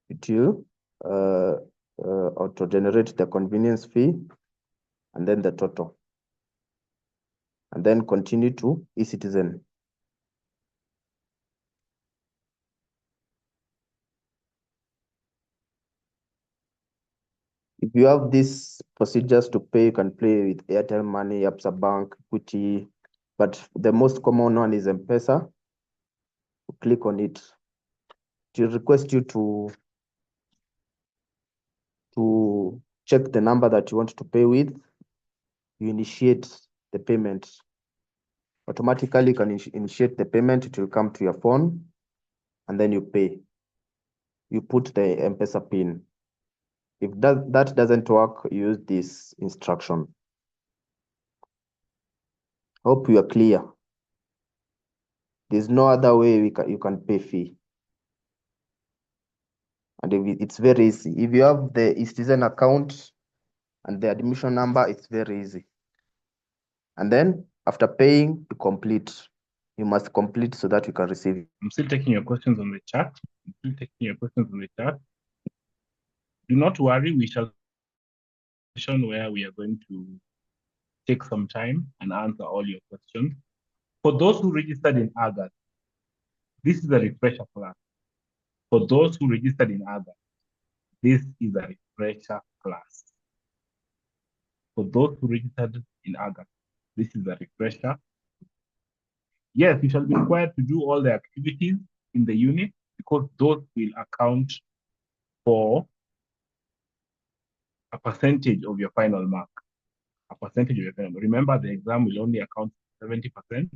It will auto-generate the convenience fee and then the total. And then continue to eCitizen. If you have these procedures to pay, you can pay with Airtel Money, Absa Bank, Equity, but the most common one is M-Pesa. Click on it. It will request you to to check the number that you want to pay with, you initiate the payment. Automatically, you can initiate the payment. It will come to your phone, and then you pay. You put the M-Pesa PIN. If that doesn't work, use this instruction. Hope you are clear. There's no other way you can pay fee. And it's very easy. If you have the eCitizen account and the admission number, it's very easy. And then after paying, you complete. You must complete so that you can receive. I'm still taking your questions on the chat. Do not worry, we shall where we are going to take some time and answer all your questions. For those who registered in August, this is a refresher class. For those who registered in August, this is a refresher class. For those who registered in August, this is a refresher. Yes, you shall be required to do all the activities in the unit because those will account for a percentage of your final mark. Remember, the exam will only account for 70%.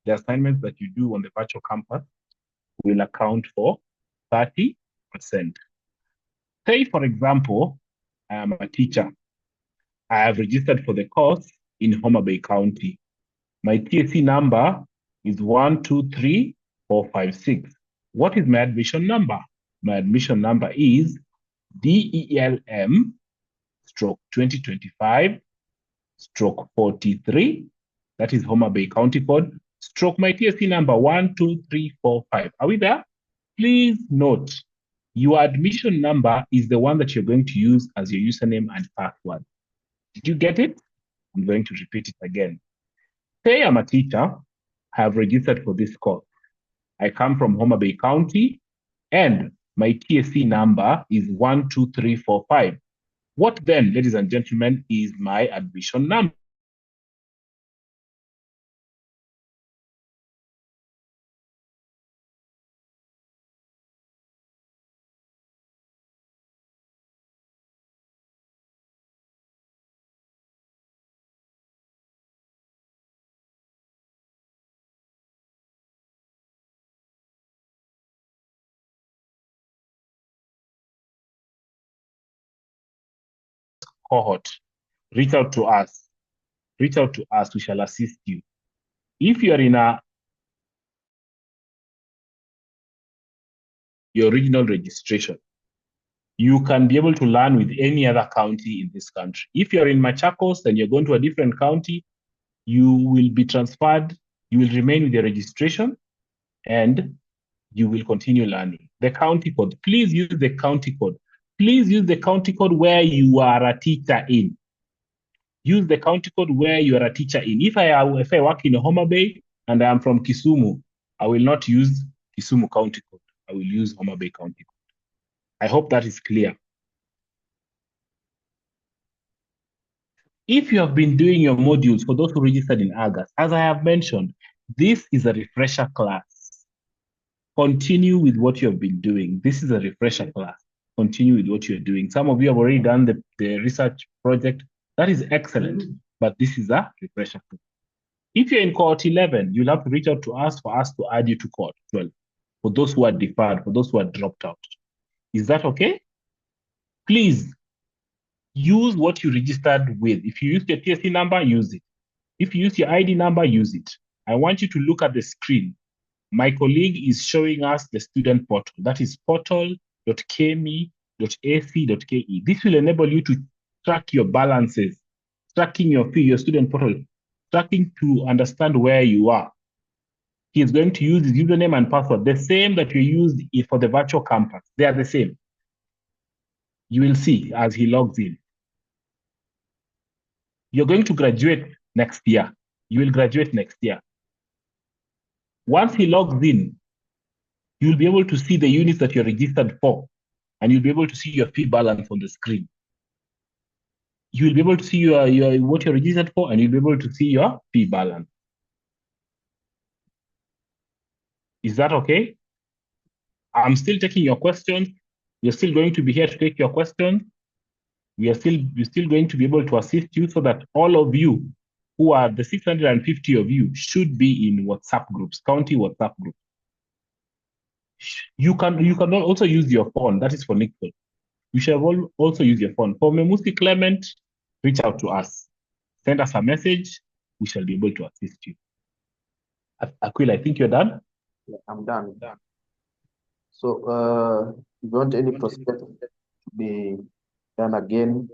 The assignments that you do on the virtual campus will account for 30%. Say, for example, I am a teacher. I have registered for the course in Homa Bay County. My TSC number is 123456. What is my admission number? My admission number is DELM stroke 2025/43. That is Homa Bay County code, stroke my TSC number 12345. Are we there? Please note, your admission number is the one that you're going to use as your username and password. Did you get it? I'm going to repeat it again. Say I'm a teacher, I have registered for this course. I come from Homa Bay County, and my TSC number is 12345. What then, ladies and gentlemen, is my admission number? Cohort, reach out to us. We shall assist you. If you are in your original registration, you can be able to learn with any other county in this country. If you're in Machakos and you're going to a different county, you will be transferred, you will remain with your registration, and you will continue learning. The county code, please use the county code. Please use the county code where you are a teacher in. Use the county code where you are a teacher in. If I work in Homa Bay and I am from Kisumu, I will not use Kisumu county code. I will use Homa Bay county code. I hope that is clear. If you have been doing your modules, for those who registered in August, as I have mentioned, this is a refresher class. Continue with what you have been doing. This is a refresher class. Continue with what you're doing. Some of you have already done the research project. That is excellent, but this is a refresher class. If you're in cohort 11, you'll have to reach out to us for us to add you to cohort 12. For those who are deferred, for those who are dropped out. Is that okay? Please use what you registered with. If you use your TSC number, use it. If you use your ID number, use it. I want you to look at the screen. My colleague is showing us the student portal. That is portal.kme.ac.ke. This will enable you to track your balances, tracking your fee, your student portal, tracking to understand where you are. He is going to use his username and password, the same that you used for the virtual campus. They are the same. You will see as he logs in. You're going to graduate next year. You will graduate next year. Once he logs in, you'll be able to see the units that you're registered for, and you'll be able to see your fee balance on the screen. You'll be able to see what you're registered for, and you'll be able to see your fee balance. Is that okay? I'm still taking your questions. You're still going to be here to take your questions. we're still going to be able to assist you so that all of you who are the 650 of you should be in WhatsApp groups, county WhatsApp groups. You can also use your phone. That is for Nicole. You shall also use your phone. For Memusi Clement, reach out to us. Send us a message. We shall be able to assist you. Aquil, I think you're done. Yeah, I'm done. So, if you want any process to be done again,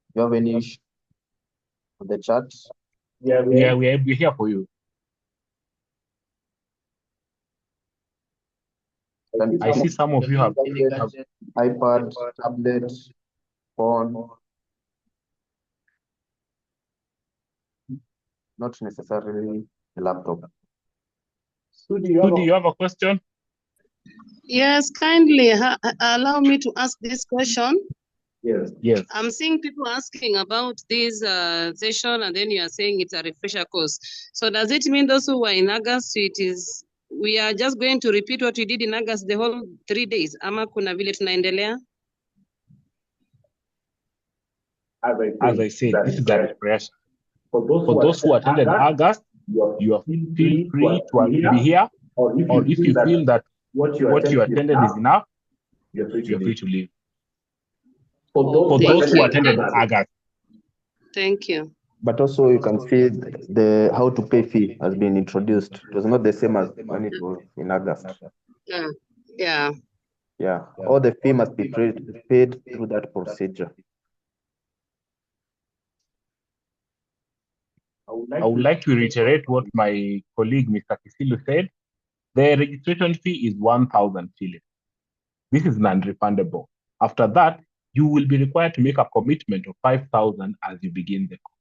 if you have any issue on the chat, We're here for you. I see some of you have iPad, tablet, phone, not necessarily a laptop. Do you have a question? Yes, kindly allow me to ask this question. Yes. I'm seeing people asking about this session, and then you are saying it's a refresher course. So does it mean those who were in August, we are just going to repeat what we did in August the whole 3 days? Ama kuna vile tunaendelea? As I said, this is a refresher. For those who attended August, you are feel free to be here, or if you feel that what you attended is enough, you're free to leave. For those who attended August. Thank you. But also you can see the how to pay fee has been introduced. It was not the same as when it was in August. Yeah. Yeah, all the fee must be paid through that procedure. I would like to reiterate what my colleague, Mr. Kisilu, said. The registration fee is 1,000 shillings. This is non-refundable. After that, you will be required to make a commitment of 5,000 as you begin the course.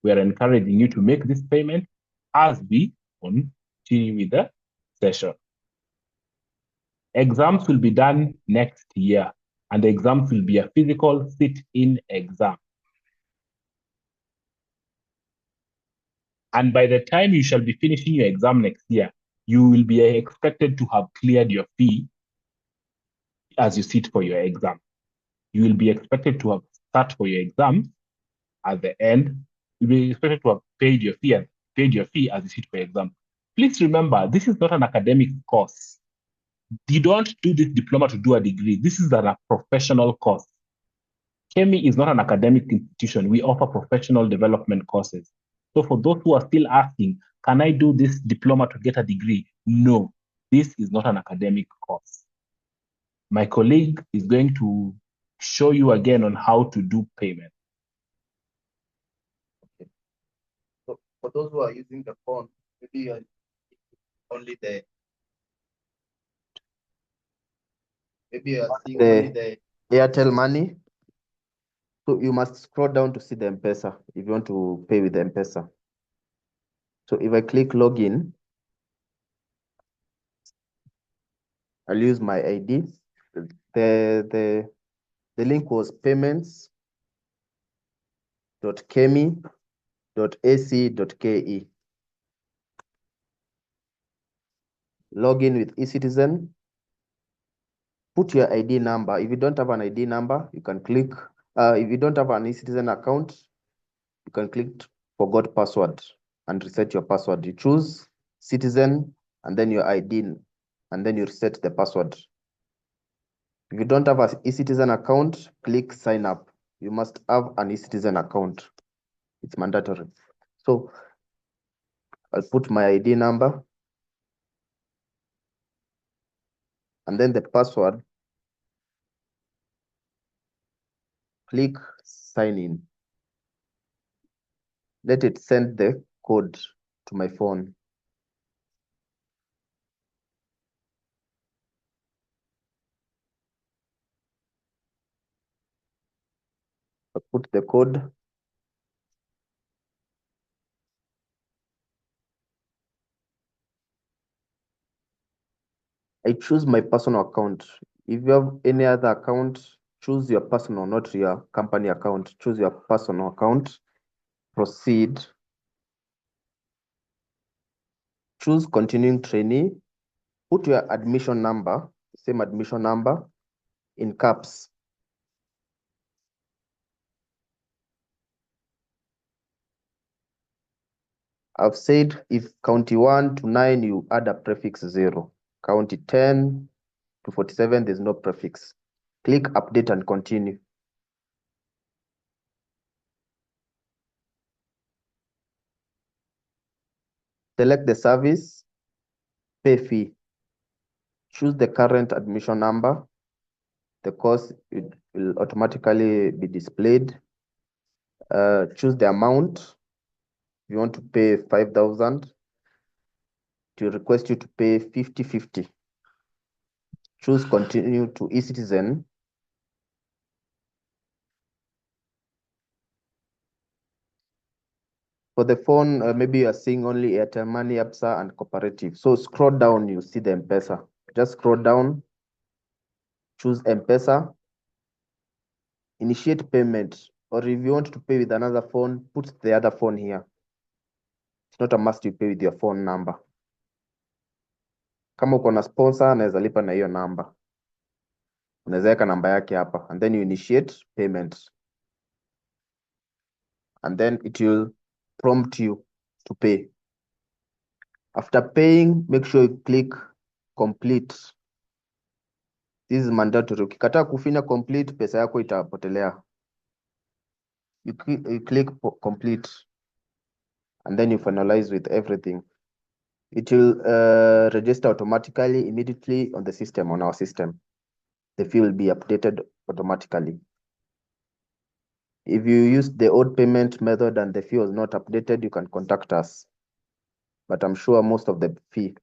We are encouraging you to make this payment as we continue with the session. Exams will be done next year, and the exams will be a physical sit-in exam. And by the time you shall be finishing your exam next year, you will be expected to have cleared your fee as you sit for your exam. You will be expected to have sat for your exam at the end. You'll be expected to have paid your fee as you sit for your exam. Please remember, this is not an academic course. You don't do this diploma to do a degree. This is a professional course. KEMI is not an academic institution. We offer professional development courses. So for those who are still asking, can I do this diploma to get a degree? No, this is not an academic course. My colleague is going to show you again on how to do payment. Okay. So for those who are using the phone, maybe only the Airtel money. So you must scroll down to see the M-Pesa if you want to pay with the M-Pesa. So if I click login, I'll use my ID. The link was payments.kemi.ac.ke. Login with eCitizen. Put your ID number. If you don't have an ID number, you can click. If you don't have an eCitizen account, you can click forgot password and reset your password. You choose Citizen and then your ID, and then you reset the password. If you don't have an eCitizen account, click sign up. You must have an eCitizen account. It's mandatory. So I'll put my ID number and then the password. Click sign in. Let it send the code to my phone. I put the code. I choose my personal account. If you have any other account, choose your personal, not your company account. Choose your personal account. Proceed. Choose continuing trainee. Put your admission number, same admission number, in caps. I've said if county 1 to 9, you add a prefix 0. County 10 to 47, there's no prefix. Click update and continue. Select the service, pay fee. Choose the current admission number. The course will automatically be displayed. Choose the amount. You want to pay 5,000. To request you to pay 50/50. Choose continue to eCitizen. For the phone, maybe you are seeing only Airtel Money, Absa, and Cooperative. So scroll down, you see the M-Pesa. Just scroll down, choose M-Pesa, initiate payment. Or if you want to pay with another phone, put the other phone here. It's not a must you pay with your phone number. Kama uko na sponsor, anaweza lipa na hiyo namba. Unaweza weka namba yake hapa. And then you initiate payment. And then it will prompt you to pay. After paying, make sure you click complete. This is mandatory. Ukikataa kufinya complete, pesa yako itapotelea. You click complete, and then you finalize with everything. It will register automatically immediately on the system, on our system. The fee will be updated automatically. If you use the old payment method and the fee was not updated, you can contact us. But I'm sure most of the fee.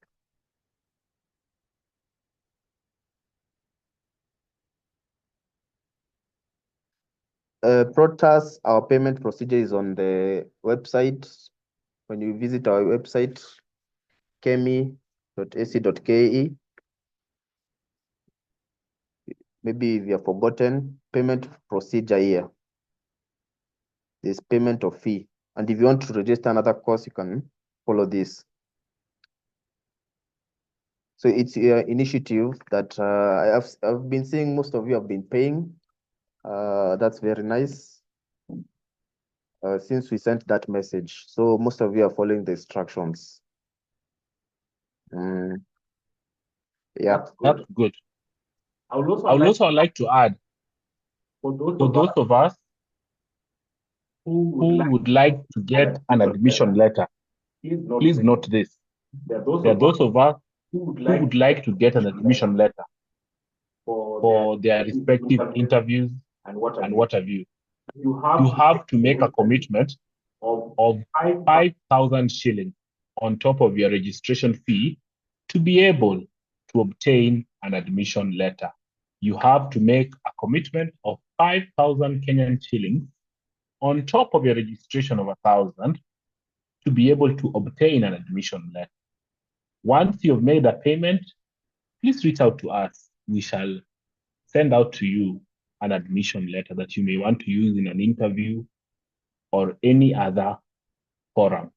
Protas, our payment procedure is on the website. When you visit our website, kemi.ac.ke, maybe if you have forgotten, payment procedure here. There's payment of fee. And if you want to register another course, you can follow this. So it's an initiative that I've been seeing most of you have been paying. That's very nice. Since we sent that message. So most of you are following the instructions. Yeah. That's good. I would also like to add, for those of us who would like to get an admission letter, please note this. There are those of us who would like to get an admission letter for their respective interviews and what have you. You have to make a commitment of 5,000 shillings on top of your registration fee to be able to obtain an admission letter. You have to make a commitment of 5,000 Kenyan shillings on top of your registration of 1,000 to be able to obtain an admission letter. Once you've made a payment, please reach out to us. We shall send out to you an admission letter that you may want to use in an interview or any other forum.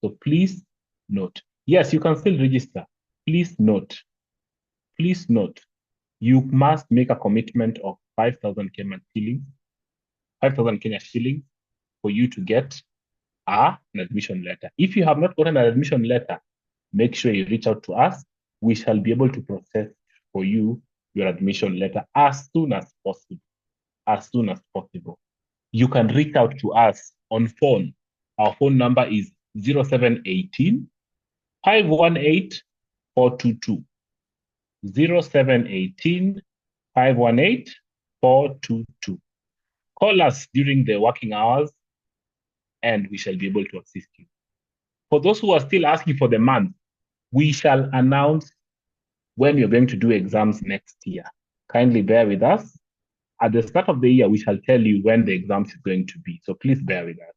So please note. Yes, you can still register. Please note, you must make a commitment of 5,000 Kenyan shillings for you to get an admission letter. If you have not gotten an admission letter, make sure you reach out to us. We shall be able to process for you your admission letter as soon as possible. You can reach out to us on phone. Our phone number is 0718 518 422. 0718 518 422. Call us during the working hours and we shall be able to assist you. For those who are still asking for the month, we shall announce when you're going to do exams next year. Kindly bear with us. At the start of the year, we shall tell you when the exams is going to be. So please bear with us.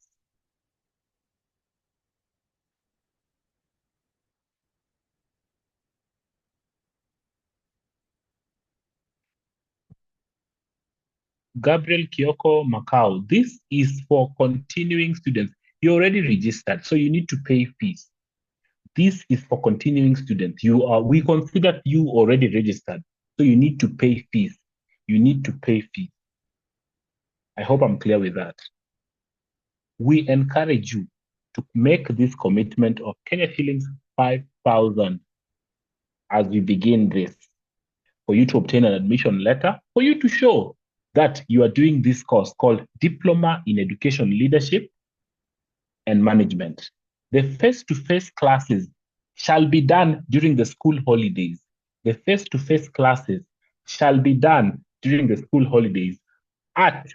Gabriel Kioko Macau, this is for continuing students. You're already registered, so you need to pay fees. This is for continuing students. We consider you already registered, so you need to pay fees. I hope I'm clear with that. We encourage you to make this commitment of Kenya shillings 5,000 as we begin this, for you to obtain an admission letter, for you to show that you are doing this course called Diploma in Education Leadership and Management. The face-to-face classes shall be done during the school holidays. The face-to-face classes shall be done during the school holidays at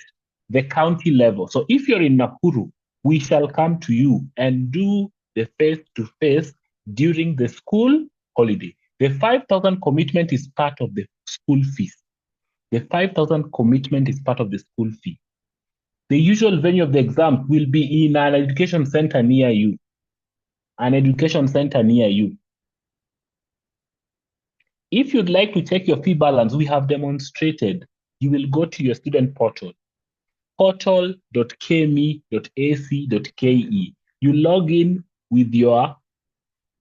the county level. So if you're in Nakuru, we shall come to you and do the face-to-face during the school holiday. The 5,000 commitment is part of the school fees. The 5,000 commitment is part of the school fee. The usual venue of the exam will be in an education center near you. An education center near you. If you'd like to check your fee balance, we have demonstrated. You will go to your student portal, portal.kmi.ac.ke. You log in with your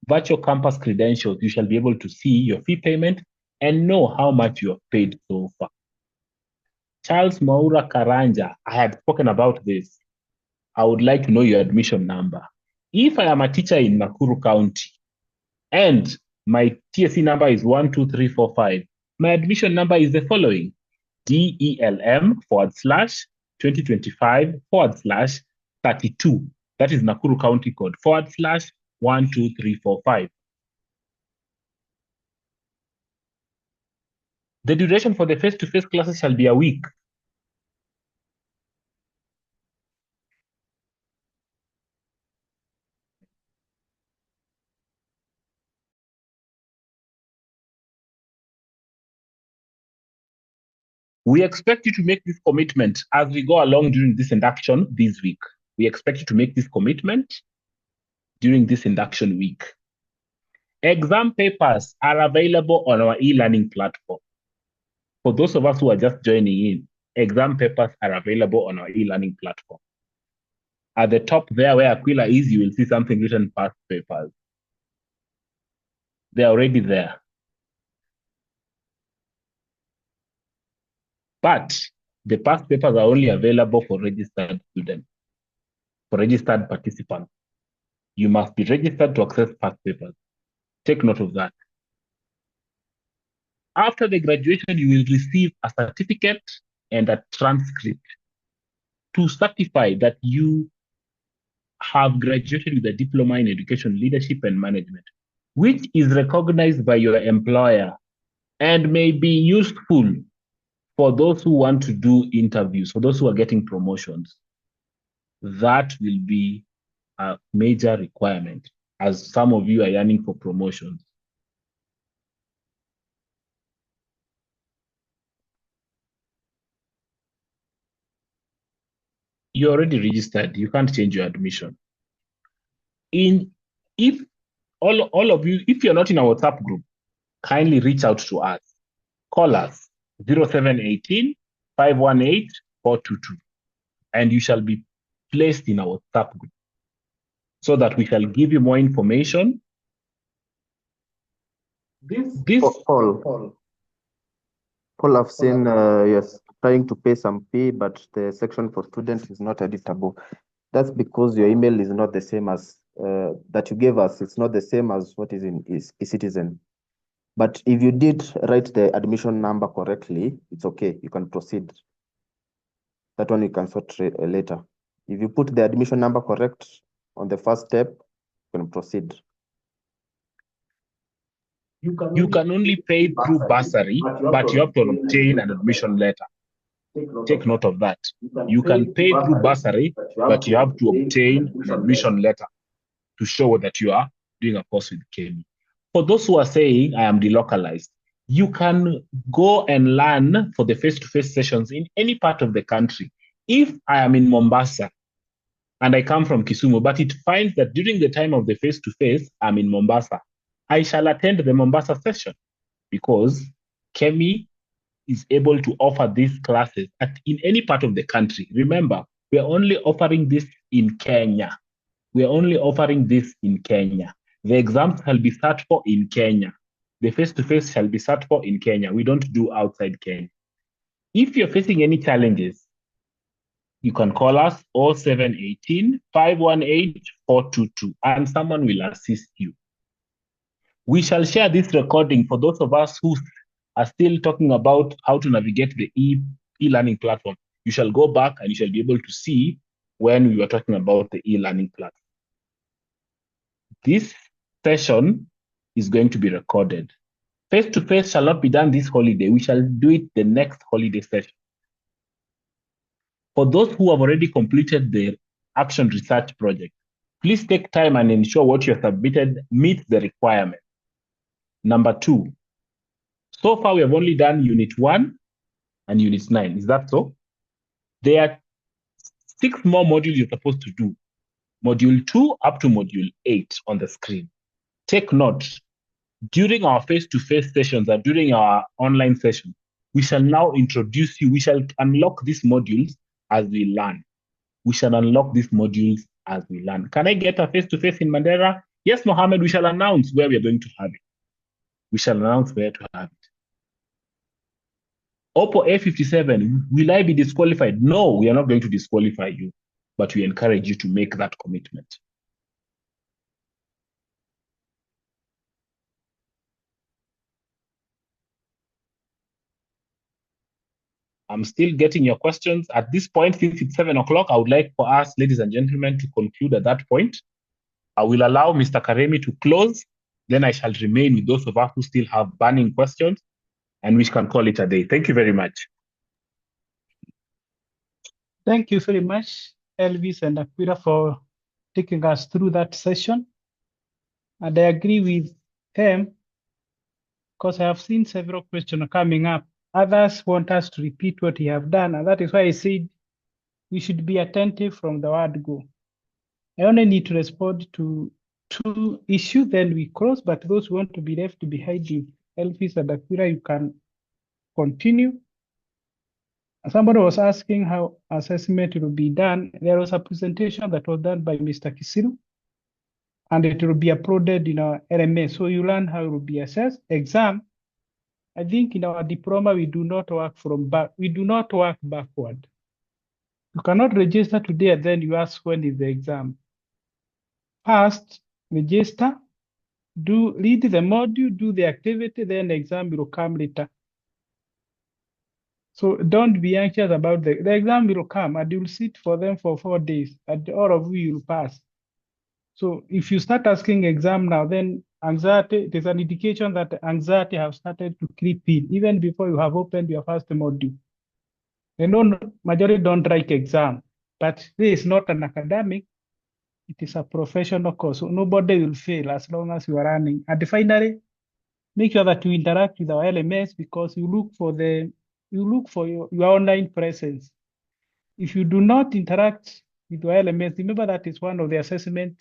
virtual campus credentials. You shall be able to see your fee payment and know how much you have paid so far. Charles Maura Karanja, I had spoken about this. I would like to know your admission number. If I am a teacher in Nakuru County and my TSC number is 12345, my admission number is the following: DELM/2025/32. That is Nakuru County code /12345. The duration for the face-to-face classes shall be a week. We expect you to make this commitment as we go along during this induction this week. We expect you to make this commitment during this induction week. Exam papers are available on our e-learning platform. For those of us who are just joining in, exam papers are available on our e-learning platform. At the top there where Aquila is, you will see something written past papers. They're already there. But the past papers are only available for registered students, for registered participants. You must be registered to access past papers. Take note of that. After the graduation, you will receive a certificate and a transcript to certify that you have graduated with a diploma in education leadership and management, which is recognized by your employer and may be useful for those who want to do interviews, for those who are getting promotions. That will be a major requirement, as some of you are yearning for promotions. You're already registered. You can't change your admission. If all of you, if you're not in our WhatsApp group, kindly reach out to us. Call us 0718 518 422, and you shall be placed in our WhatsApp group so that we shall give you more information. Paul, I've seen yes, trying to pay some fee, but the section for students is not editable. That's because your email is not the same as that you gave us. It's not the same as what is in eCitizen. But if you did write the admission number correctly, it's okay. You can proceed. That one you can sort later. If you put the admission number correct on the first step, you can proceed. You can only pay through bursary, but you have to obtain an admission letter. Take note of that. You can pay through bursary, but you have to obtain an admission letter to show that you are doing a course with KMI. For those who are saying, I am delocalized, you can go and learn for the face-to-face sessions in any part of the country. If I am in Mombasa and I come from Kisumu, but it finds that during the time of the face-to-face, I'm in Mombasa, I shall attend the Mombasa session because KEMI is able to offer these classes in any part of the country. Remember, we're only offering this in Kenya. We're only offering this in Kenya. The exams shall be sat for in Kenya. The face-to-face shall be sat for in Kenya. We don't do outside Kenya. If you're facing any challenges, you can call us 0718 518 422 and someone will assist you. We shall share this recording for those of us who are still talking about how to navigate the e-learning platform. You shall go back and you shall be able to see when we were talking about the e-learning platform. This session is going to be recorded. Face-to-face shall not be done this holiday. We shall do it the next holiday session. For those who have already completed the action research project, please take time and ensure what you have submitted meets the requirement. Number 2, so far we have only done Unit 1 and Unit 9. Is that so? There are 6 more modules you're supposed to do. Module 2 up to Module 8 on the screen. Take note, during our face-to-face sessions and during our online session, we shall now introduce you, we shall unlock these modules as we learn. We shall unlock these modules as we learn. Can I get a face-to-face in Mandera? Yes, Mohammed, we shall announce where we are going to have it. We shall announce where to have it. Oppo A57, will I be disqualified? No, we are not going to disqualify you, but we encourage you to make that commitment. I'm still getting your questions. At this point, since it's 7 o'clock, I would like for us, ladies and gentlemen, to conclude at that point. I will allow Mr. Karemi to close. Then I shall remain with those of us who still have burning questions, and we can call it a day. Thank you very much. Thank you very much, Elvis and Aquila, for taking us through that session. And I agree with them because I have seen several questions coming up. Others want us to repeat what we have done, and that is why I said we should be attentive from the word go. I only need to respond to 2 issues, then we close, but those who want to be left behind with Elvis and Aquila, you can continue. Somebody was asking how assessment will be done. There was a presentation that was done by Mr. Kisiru, and it will be uploaded in our LMS. So you learn how it will be assessed. Exam, I think in our diploma, we do not work backward. You cannot register today and then you ask when is the exam. First, register, read the module, do the activity, then the exam will come later. So don't be anxious about the exam will come and you'll sit for them for 4 days and all of you will pass. So if you start asking exam now, then anxiety, there's an indication that anxiety have started to creep in even before you have opened your first module. I know majority don't like exam, but this is not an academic, it is a professional course. So nobody will fail as long as you are running. And finally, make sure that you interact with our LMS because you look for your online presence. If you do not interact with your LMS, remember that is one of the assessment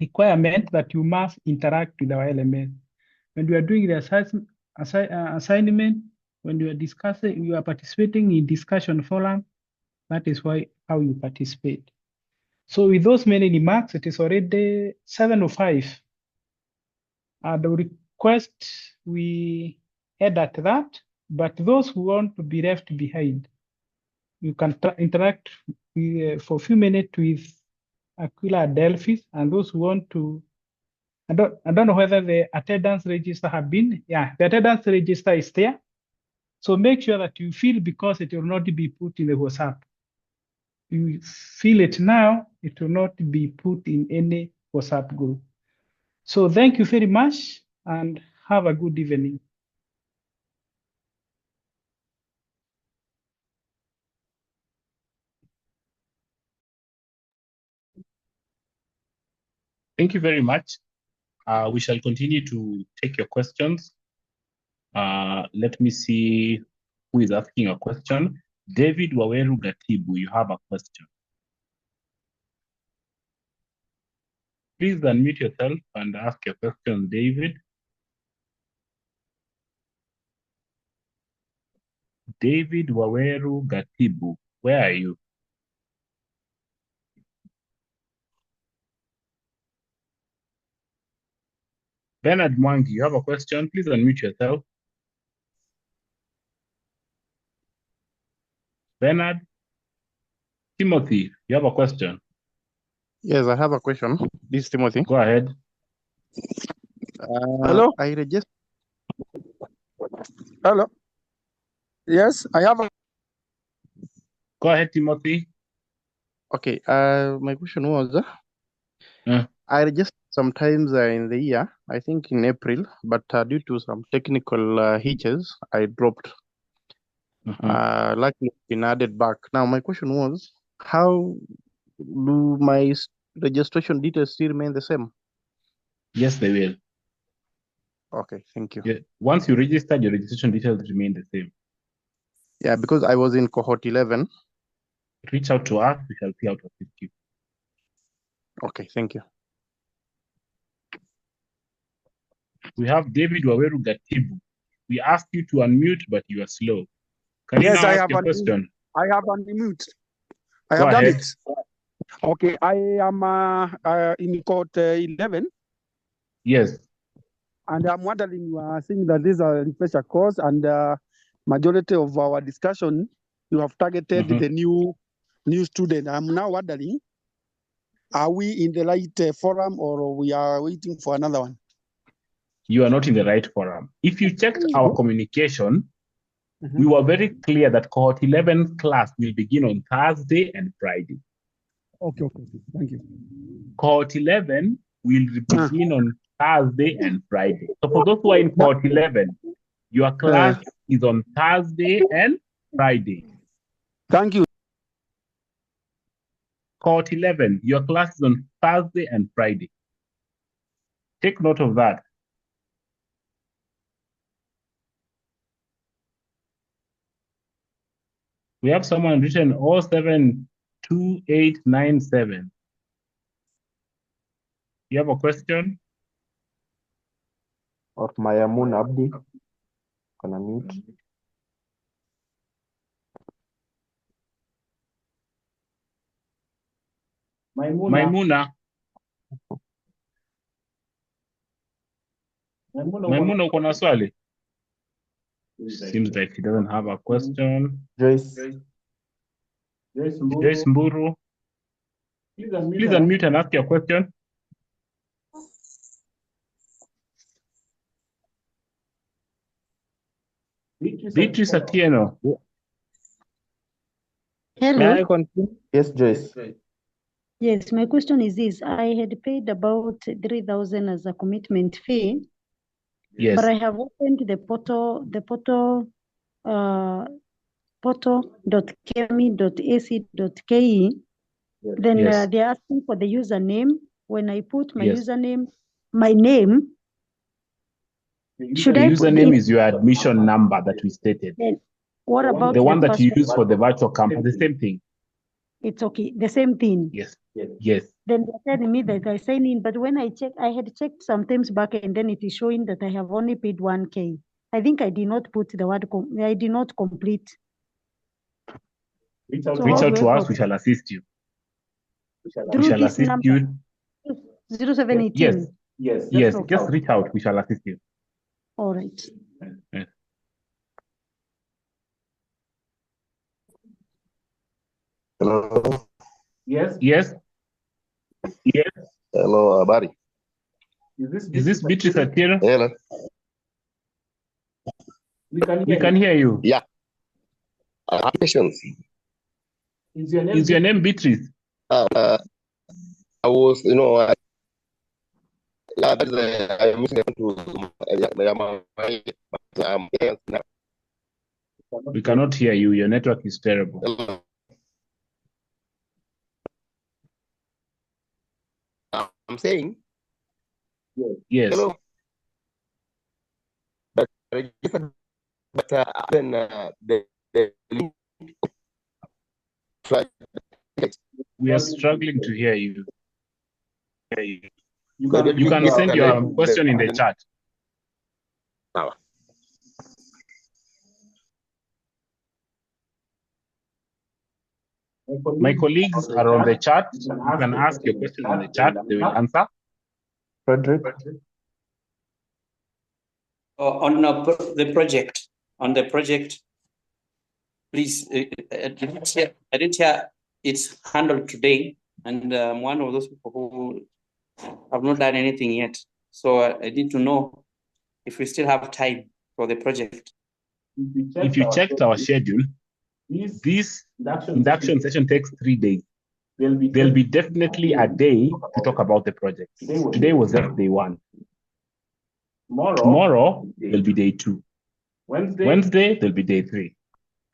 requirements that you must interact with our LMS. When you are doing the assignment, when you are discussing, you are participating in discussion forum, that is how you participate. So with those many remarks, it is already 7:05. The request we had at that, but those who want to be left behind, you can interact for a few minutes with Aquila Delphis, and those who want to, I don't know whether the attendance register have been, yeah, the attendance register is there. So make sure that you fill because it will not be put in the WhatsApp. You fill it now, it will not be put in any WhatsApp group. So thank you very much and have a good evening. Thank you very much. We shall continue to take your questions. Let me see who is asking a question. David Waweru Gatibu, you have a question. Please unmute yourself and ask your question, David. David Waweru Gatibu, where are you? Bernard Mwangi, you have a question? Please unmute yourself. Bernard? Timothy, you have a question? Yes, I have a question. This is Timothy. Go ahead. Hello. I register. Hello. Yes, I have a. Go ahead, Timothy. Okay. My question was, I registered sometimes in the year, I think in April, but due to some technical hitches, I dropped. Luckily, been added back. Now, my question was, how do my registration details still remain the same? Yes, they will. Okay, thank you. Yeah. Once you register, your registration details remain the same. Yeah, because I was in cohort 11. Reach out to us. We shall see how to assist you. Okay, thank you. We have David Waweru Gatibu. We asked you to unmute, but you are slow. Can you now ask your question? I have unmute. I Go have done ahead. it. Okay, I am in court 11. Yes. And I'm wondering, you are saying that these are refresher course, and majority of our discussion, you have targeted the new student. I'm now wondering, are we in the right forum, or we are waiting for another one? You are not in the right forum. If you checked our communication, we were very clear that cohort 11 class will begin on Thursday and Friday. Okay, thank you. Cohort 11 will begin on Thursday and Friday. So for those who are in cohort 11, your class is on Thursday and Friday. Thank you. Cohort 11, your class is on Thursday and Friday. Take note of that. We have someone written 072897. You have a question? Of Mayamun Abdi. Can I mute? Maimuna. Maimuna, uko na swali? Seems like he doesn't have a question. Joyce. Joyce Mburu. Please unmute and ask your question. Beatrice Atieno. Hello. May I continue? Yes, Joyce. Yes, my question is this. I had paid about 3,000 as a commitment fee. Yes. But I have opened the portal.kemi.ac.ke. Then they're asking for the username. When I put my username, my name, should the I username is your admission number that we stated. Then what about the one that you password? use for the virtual campus? The same thing. It's okay. The same thing. Yes. Then they're telling me that I sign in, but when I check, I had checked some times back, and then it is showing that I have only paid 1K. I think I did not put the word, I did not complete. Reach out to us, we shall assist you. Through this number, 0718. Yes, Okay. just reach out, we shall assist you. All right. Yes. Hello. Yes. Hello, Abari. Is this Beatrice Atieno? Hello. We can hear you. Yeah. I have questions. Is your name Beatrice? I was, I'm listening to we cannot hear you. Your network is terrible. Hello. I'm saying. Yes. Hello. But then the link. We are struggling to hear you. You can send your question in the chat. My colleagues are on the chat. You can ask your question in the chat. They will answer. Frederick. On the project, please. I didn't hear it's handled today, and I'm one of those people who have not done anything yet. So I need to know if we still have time for the project. If you checked our schedule, this induction session takes 3 days. There'll be definitely a day to talk about the project. Today was just day 1. Tomorrow, there'll be day 2. Wednesday, there'll be day 3.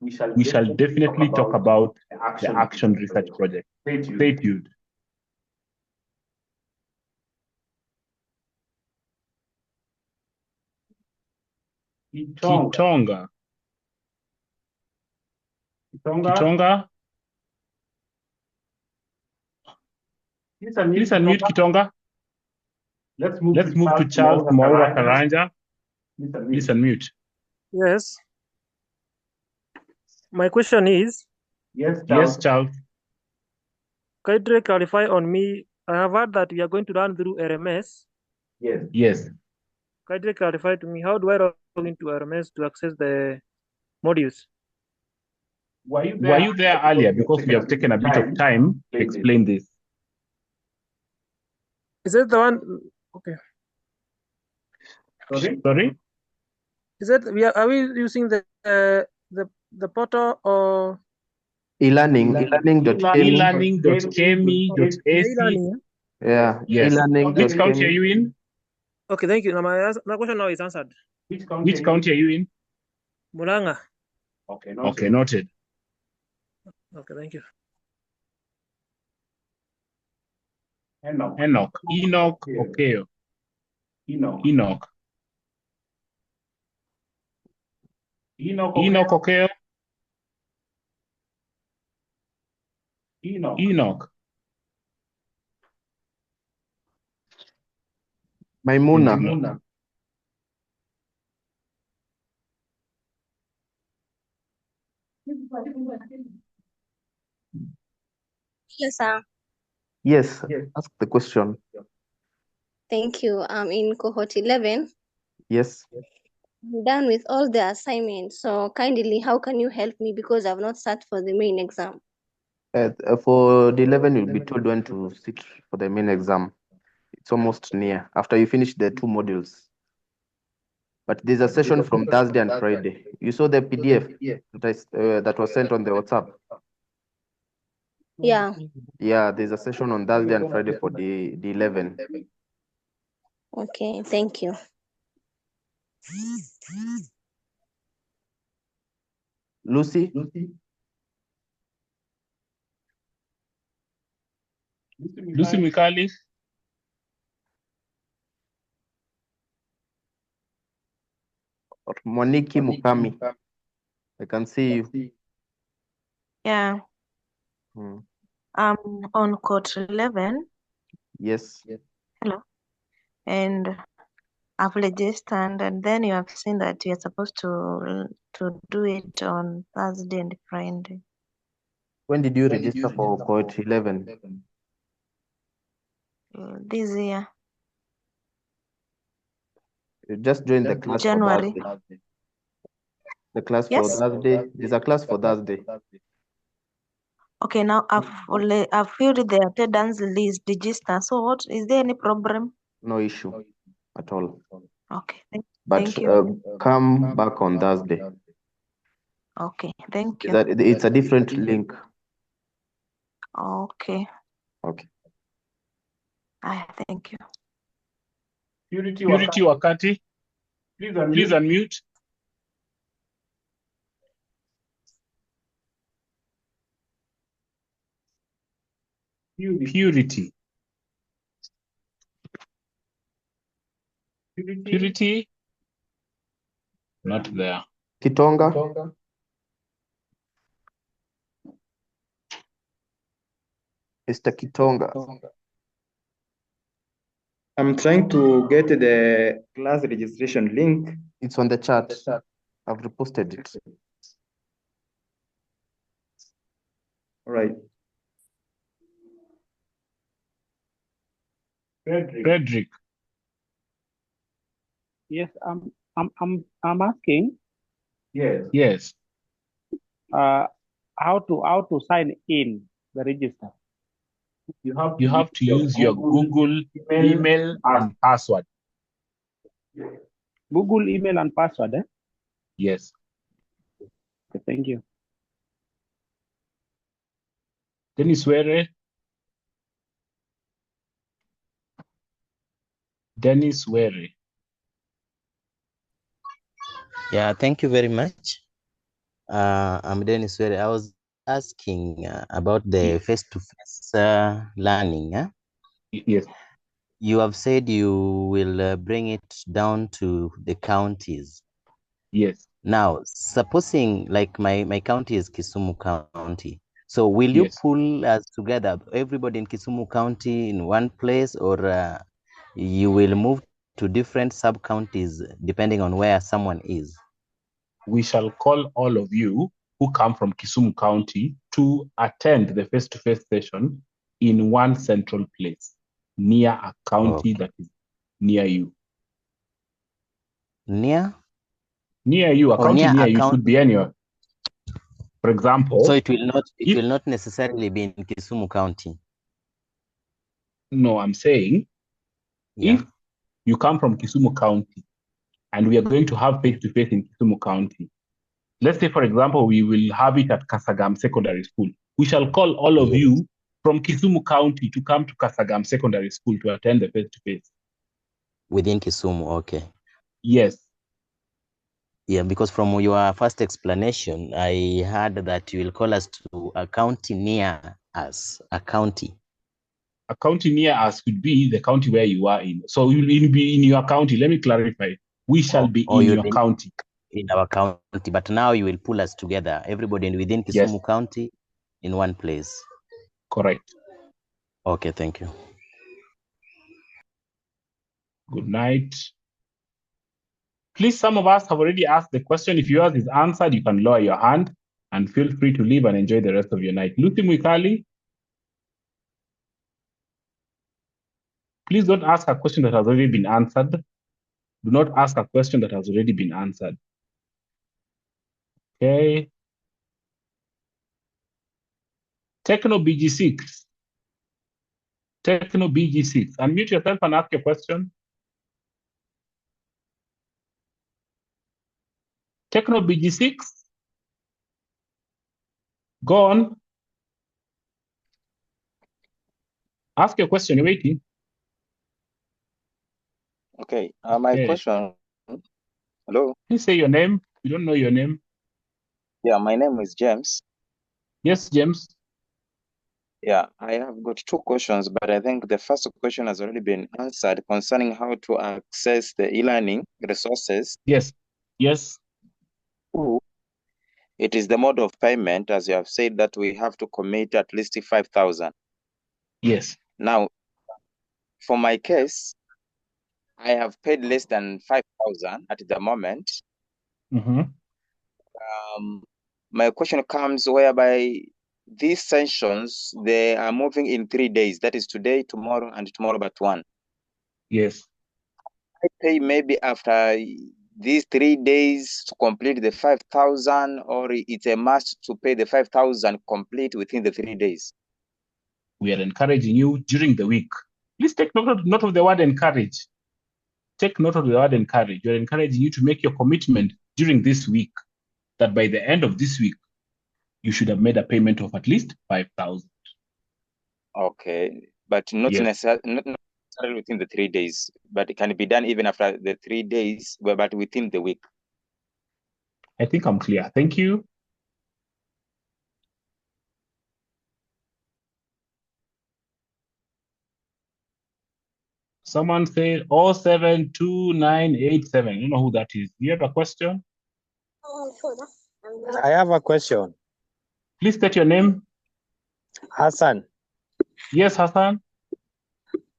We shall definitely talk about the action research project. Stay tuned. Kitonga. Please unmute Kitonga. Let's move to Charles Maura Karanja. Please unmute. Yes. My question is, Yes, Charles. can you clarify on me? I have heard that we are going to run through RMS. Yes. Can you clarify to me, how do I log into RMS to access the modules? Were you there earlier? Because we have taken a bit of time to explain this. Is it the one? Okay. Sorry? Is it are we using the portal or elearning.kemi.ac? e-learning? Yeah. Yes. Which county are you in? Okay, thank you. Now my question now is answered. Which county are you in? Murang'a. Okay, noted. Okay, thank you. Enoch. Okay. Enoch. Okay. Enoch. Maimuna. Yes, sir. Yes, ask the question. Thank you. I'm in cohort 11. Yes. I'm done with all the assignments. So kindly, how can you help me? Because I've not sat for the main exam. For the 11, you'll be told when to sit for the main exam. It's almost near after you finish the 2 modules. But there's a session from Thursday and Friday. You saw the PDF that was sent on the WhatsApp. Yeah. Yeah, there's a session on Thursday and Friday for the 11. Okay, thank you. Lucy? Lucy Mikali? Or Moniki Mukami? I can see you. Yeah. I'm on court 11. Yes. Hello. And I've registered, and then you have seen that you're supposed to do it on Thursday and Friday. When did you register for cohort 11? This year. You just joined the class January. for Thursday. The class Yes. for Thursday. There's a class for Thursday. Okay, now I've filled the attendance list register. So what is there any problem? No issue at all. Okay, But thank you. come back on Thursday. Okay, thank you. It's a different link. Okay. Okay. Thank you. Purity Wakati. Please unmute. Purity. Purity. Not there. Kitonga. Mr. Kitonga. I'm trying to get the class registration link. It's on the chat. I've reposted it. All right. Frederick. Yes, I'm asking. Yes. How to sign in the register. You have to use your Google email and password. Google email and password, eh? Yes. Okay, thank you. Dennis Were. Dennis Were. Yeah, thank you very much. I'm Dennis Were. I was asking about the face-to-face learning. Yes. You have said you will bring it down to the counties. Yes. Now, supposing like my county is Kisumu County. So will you pull us together, everybody in Kisumu County in one place, or you will move to different sub-counties depending on where someone is? We shall call all of you who come from Kisumu County to attend the face-to-face session in one central place near a county that is near you. Near? Near you, a county near you should be anywhere. For example, so it will not necessarily be in Kisumu County. No, I'm saying if you come from Kisumu County and we are going to have face-to-face in Kisumu County, let's say, for example, we will have it at Kasagam Secondary School. We shall call all of you from Kisumu County to come to Kasagam Secondary School to attend the face-to-face. Within Kisumu, okay. Yes. Yeah, because from your first explanation, I heard that you will call us to a county near us, a county. A county near us could be the county where you are in. So you will be in your county. Let me clarify. We shall be in your county. In our county, but now you will pull us together, everybody within Kisumu County in one place. Correct. Okay, thank you. Good night. Please, some of us have already asked the question. If yours is answered, you can lower your hand and feel free to leave and enjoy the rest of your night. Lucy Mwikali, please don't ask a question that has already been answered. Do not ask a question that has already been answered. Okay. Techno BG6. Techno BG6. Unmute yourself and ask your question. Techno BG6. Go on. Ask your question. You're waiting. Okay. My question. Hello. Please say your name. We don't know your name. Yeah, my name is James. Yes, James. Yeah, I have got two questions, but I think the first question has already been answered concerning how to access the e-learning resources. Yes. Yes. It is the mode of payment, as you have said, that we have to commit at least 5,000. Yes. Now, for my case, I have paid less than 5,000 at the moment. Mm-hmm. My question comes whereby these sessions, they are moving in 3 days. That is today, tomorrow, and tomorrow but one. Yes. I pay maybe after these 3 days to complete the 5,000, or it's a must to pay the 5,000 complete within the 3 days? We are encouraging you during the week. Please take note of the word encourage. Take note of the word encourage. We're encouraging you to make your commitment during this week, that by the end of this week, you should have made a payment of at least 5,000. Okay, but not necessarily within the 3 days, but it can be done even after the 3 days, but within the week. I think I'm clear. Thank you. Someone said 072987. You know who that is. Do you have a question? I have a question. Please state your name. Hassan. Yes, Hassan.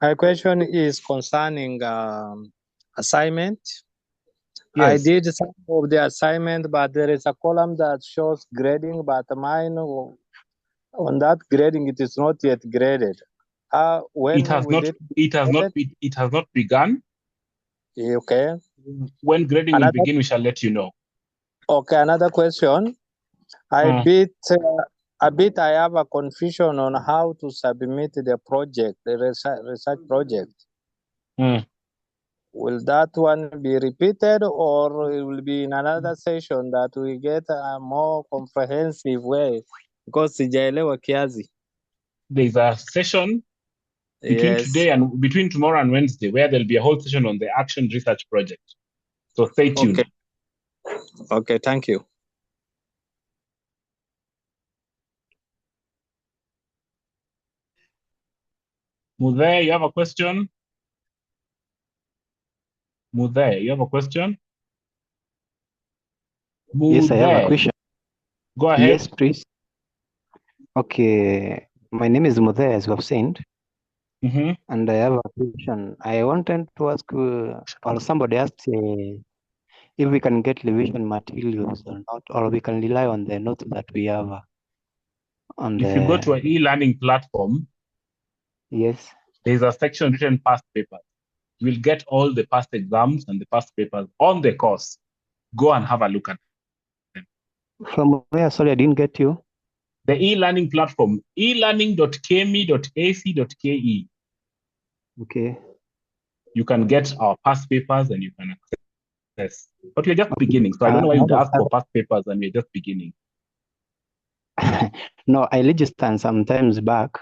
My question is concerning assignment. Yes. I did some of the assignment, but there is a column that shows grading, but mine on that grading, it is not yet graded. When it has not begun. Okay. When grading will begin, we shall let you know. Okay, another question. I beat a bit I have a confusion on how to submit the project, the research project. Will that one be repeated, or it will be in another session that we get a more comprehensive way? Because sijaelewa kiasi. There's a session between tomorrow and Wednesday where there'll be a whole session on the action research project. So stay tuned. Okay, thank you. Mudhe, you have a question? Mudhe, you have a question? Yes, I have a question. Go ahead. Yes, please. Okay, my name is Mudhe, as you have said. And I have a question. I wanted to ask, or somebody asked, if we can get revision materials or not, or we can rely on the notes that we have on If you go to an e-learning platform, yes, there's a section written past papers. You will get all the past exams and the past papers on the course. Go and have a look at them. From where? Sorry, I didn't get you. The e-learning platform, elearning.kemi.ac.ke. Okay. You can get our past papers and you can access. But we're just beginning, so I don't know why you'd ask for past papers and we're just beginning. No, I registered sometimes back.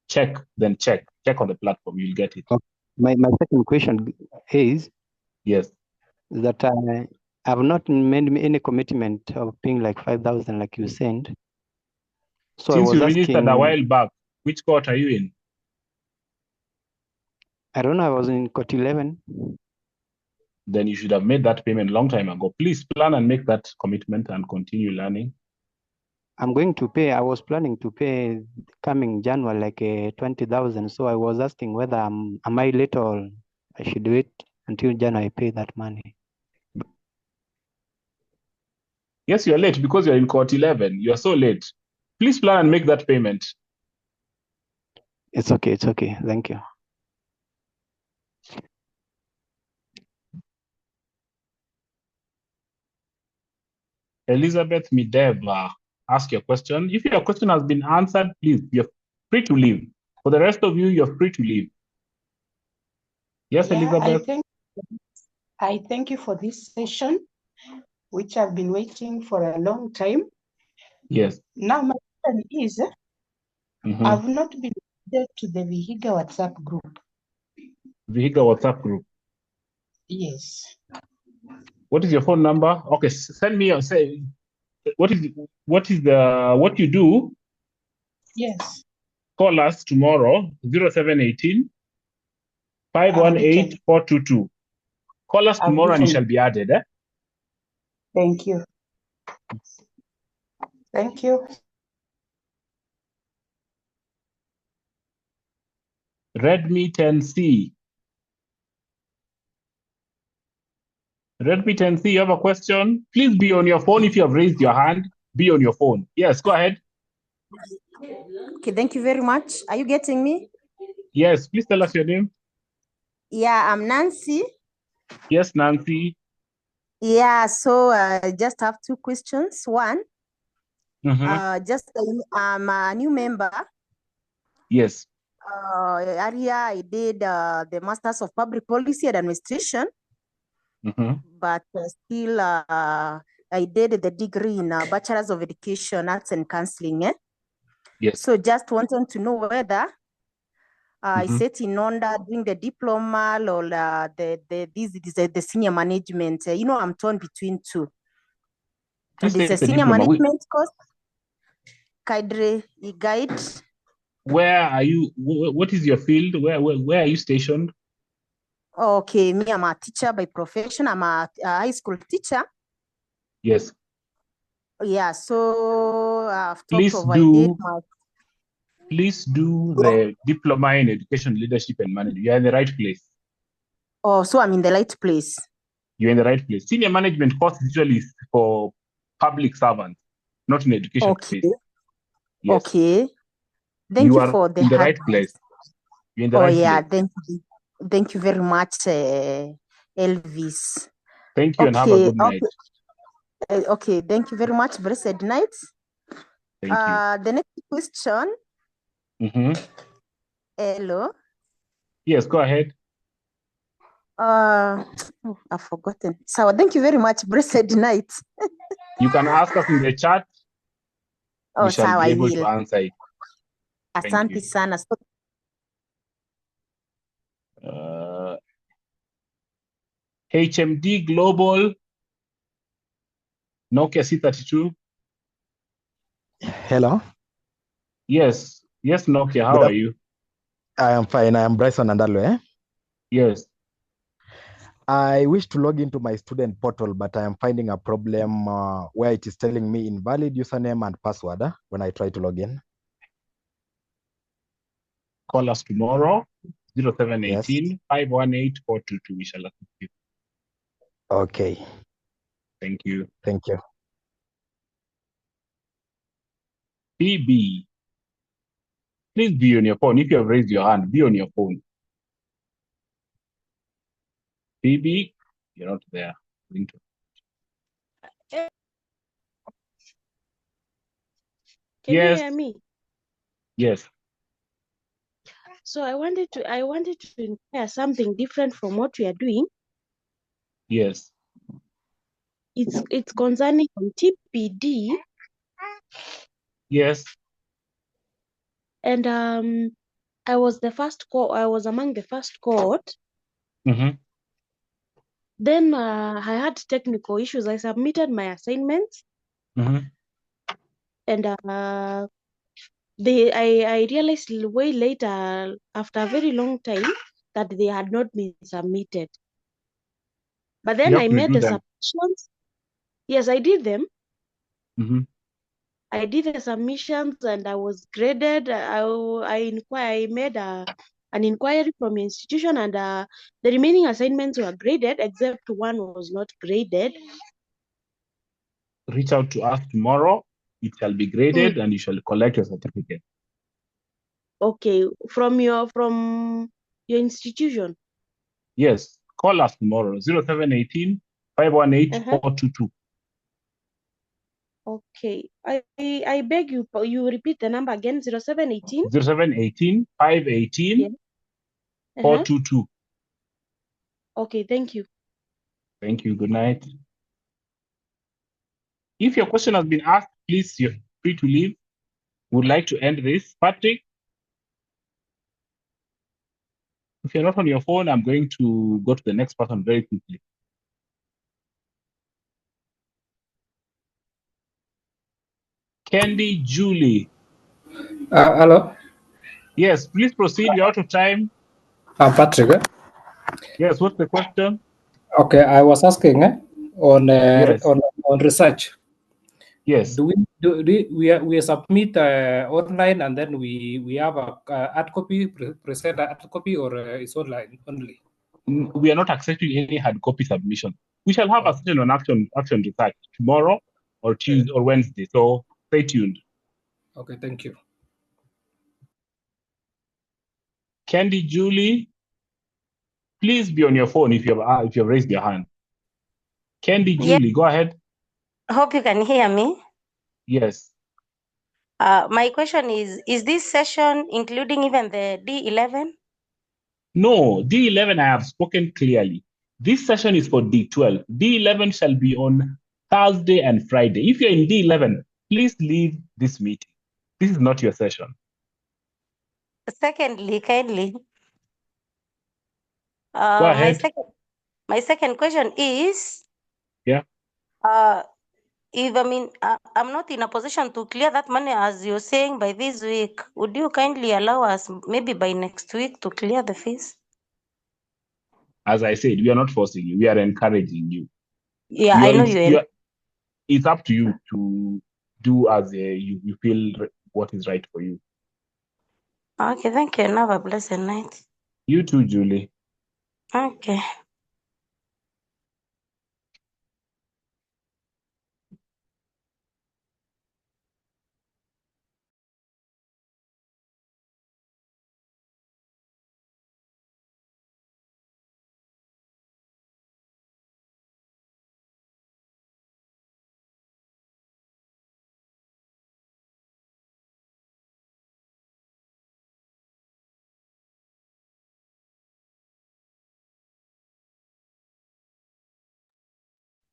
Check on the platform, you'll get it. Okay. My second question is, yes, that I have not made any commitment of paying like 5,000 like you said. So since I was you registered asking, a while back, which cohort are you in? I don't know, I was in cohort 11. Then you should have made that payment a long time ago. Please plan and make that commitment and continue learning. I'm going to pay, I was planning to pay coming January like 20,000. So I was asking whether am I late or I should wait until January I pay that money. Yes, you're late because you're in cohort 11. You're so late. Please plan and make that payment. It's okay. Thank you. Elizabeth Mideva, ask your question. If your question has been answered, please, you're free to leave. For the rest of you, you're free to leave. Yes, Yeah, Elizabeth? I thank you for this session, which I've been waiting for a long time. Yes. Now my question is, I've not been added to the Vihiga WhatsApp group. Vihiga WhatsApp group. Yes. What is your phone number? Okay, send me say what you do? Yes. Call us tomorrow, 0718 518 422. Call us tomorrow and you shall be added. Thank you. Thank you. Redmi 10C. Redmi 10C, you have a question? Please be on your phone. If you have raised your hand, be on your phone. Yes, go ahead. Okay, thank you very much. Are you getting me? Yes, please tell us your name. Yeah, I'm Nancy. Yes, Nancy. Yeah, so I just have two questions. One, I'm a new member. Yes. Earlier I did the Masters of Public Policy and Administration, but still I did the degree in Bachelor's of Education, Arts and Counseling. Yes. So just wanted to know whether I set in order doing the diploma or the senior management. I'm torn between two. Please There's a senior management course. Guide. Where are you? What is your field? Where are you stationed? Okay, me, I'm a teacher by profession. I'm a high school teacher. Yes. Yeah, so I've Please provided Please do the diploma in education, leadership, and management. You're in the right place. Oh, so I'm in the right place. You're in the right place. Senior management course usually is for public servants, not in education space. Yes. Okay. Thank you for the in the right place. You're in the right place. Thank you very much, Elvis. Thank you and have a good night. Okay, thank you very much. Blessed night. Thank you. The next question. Hello. Yes, go ahead. I've forgotten. So thank you very much. Blessed night. You can ask us in the chat. Oh, We shall sawa, be I able to will. answer it. Thank Asante you. sana. HMD Global, Nokia C32. Hello. Yes, Nokia, how are you? I am fine. I am Bryson Andalwe. Yes. I wish to log into my student portal, but I am finding a problem where it is telling me invalid username and password when I try to log in. Call us tomorrow, 0718 518 422. We shall assist you. Okay. Thank you. Thank you. PB, please be on your phone. If you have raised your hand, be on your phone. PB, you're not there. Can you hear me? Yes. So I wanted to inquire something different from what we are doing. Yes. It's concerning on TPD. Yes. And I was among the first cohort. Then I had technical issues. I submitted my assignments. And I realized way later, after a very long time, that they had not been submitted. But then I made the submissions. Yes, I did them. I did the submissions and I was graded. I made an inquiry from institution, and the remaining assignments were graded, except one was not graded. Reach out to us tomorrow. It shall be graded and you shall collect your certificate. Okay, from your institution. Yes, call us tomorrow, 0718 518 422. Okay, I beg you repeat the number again, 0718 0718 518 422. Okay, thank you. Thank you. Good night. If your question has been asked, please, you're free to leave. Would like to end this. Patrick, if you're not on your phone, I'm going to go to the next person very quickly. Candy Julie. Hello. Yes, please proceed. We're out of time. Patrick. Yes, what's the question? Okay, I was asking on research. Yes. Do we submit online and then we have a hard copy, present a hard copy, or it's online only? We are not accepting any hard copy submission. We shall have a session on action research tomorrow or Tuesday or Wednesday. So stay tuned. Okay, thank you. Candy Julie, please be on your phone if you have raised your hand. Candy Julie, go ahead. Hope you can hear me. Yes. My question is this session including even the D11? No, D11 I have spoken clearly. This session is for D12. D11 shall be on Thursday and Friday. If you're in D11, please leave this meeting. This is not your session. Secondly, kindly, Go ahead. my second question is, yeah. If I'm not in a position to clear that money as you're saying by this week, would you kindly allow us maybe by next week to clear the fees? As I said, we are not forcing you. We are encouraging you. Yeah, I know you. It's up to you to do as you feel what is right for you. Okay, thank you. And have a blessed night. You too, Julie. Okay.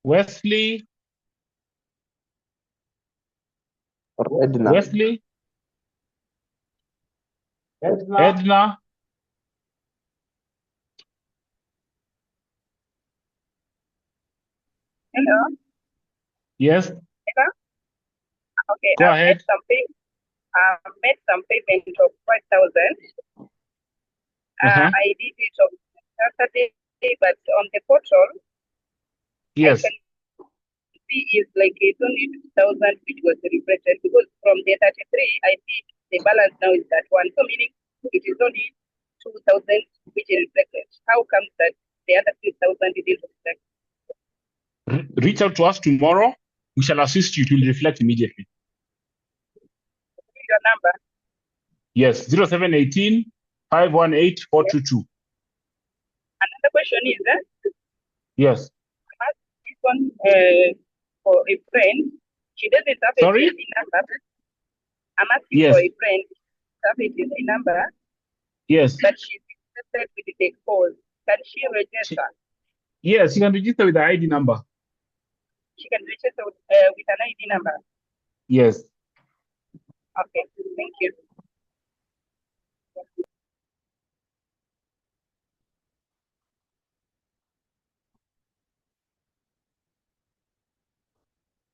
Wesley. Or Edna. Wesley. Edna. Hello. Yes. Hello. Okay, Go ahead. I've made some payment of 5,000. I did it on Saturday, but on the portal, Yes. I can see it's like it's only 2,000 which was reflected, because from the 33, I see the balance now is that one. So meaning it is only 2,000 which is reflected. How comes that the other 3,000 didn't reflect? Reach out to us tomorrow. We shall assist you. It will reflect immediately. Your number. Yes, 0718 518 422. Another question is Yes. I'm asking this one for a friend. She doesn't have Sorry? a number. I'm asking Yes. for a friend. She doesn't have a number. Yes. But she's interested with the cause. Can she register? Yes, you can register with the ID number. She can register with an ID number. Yes. Okay, thank you.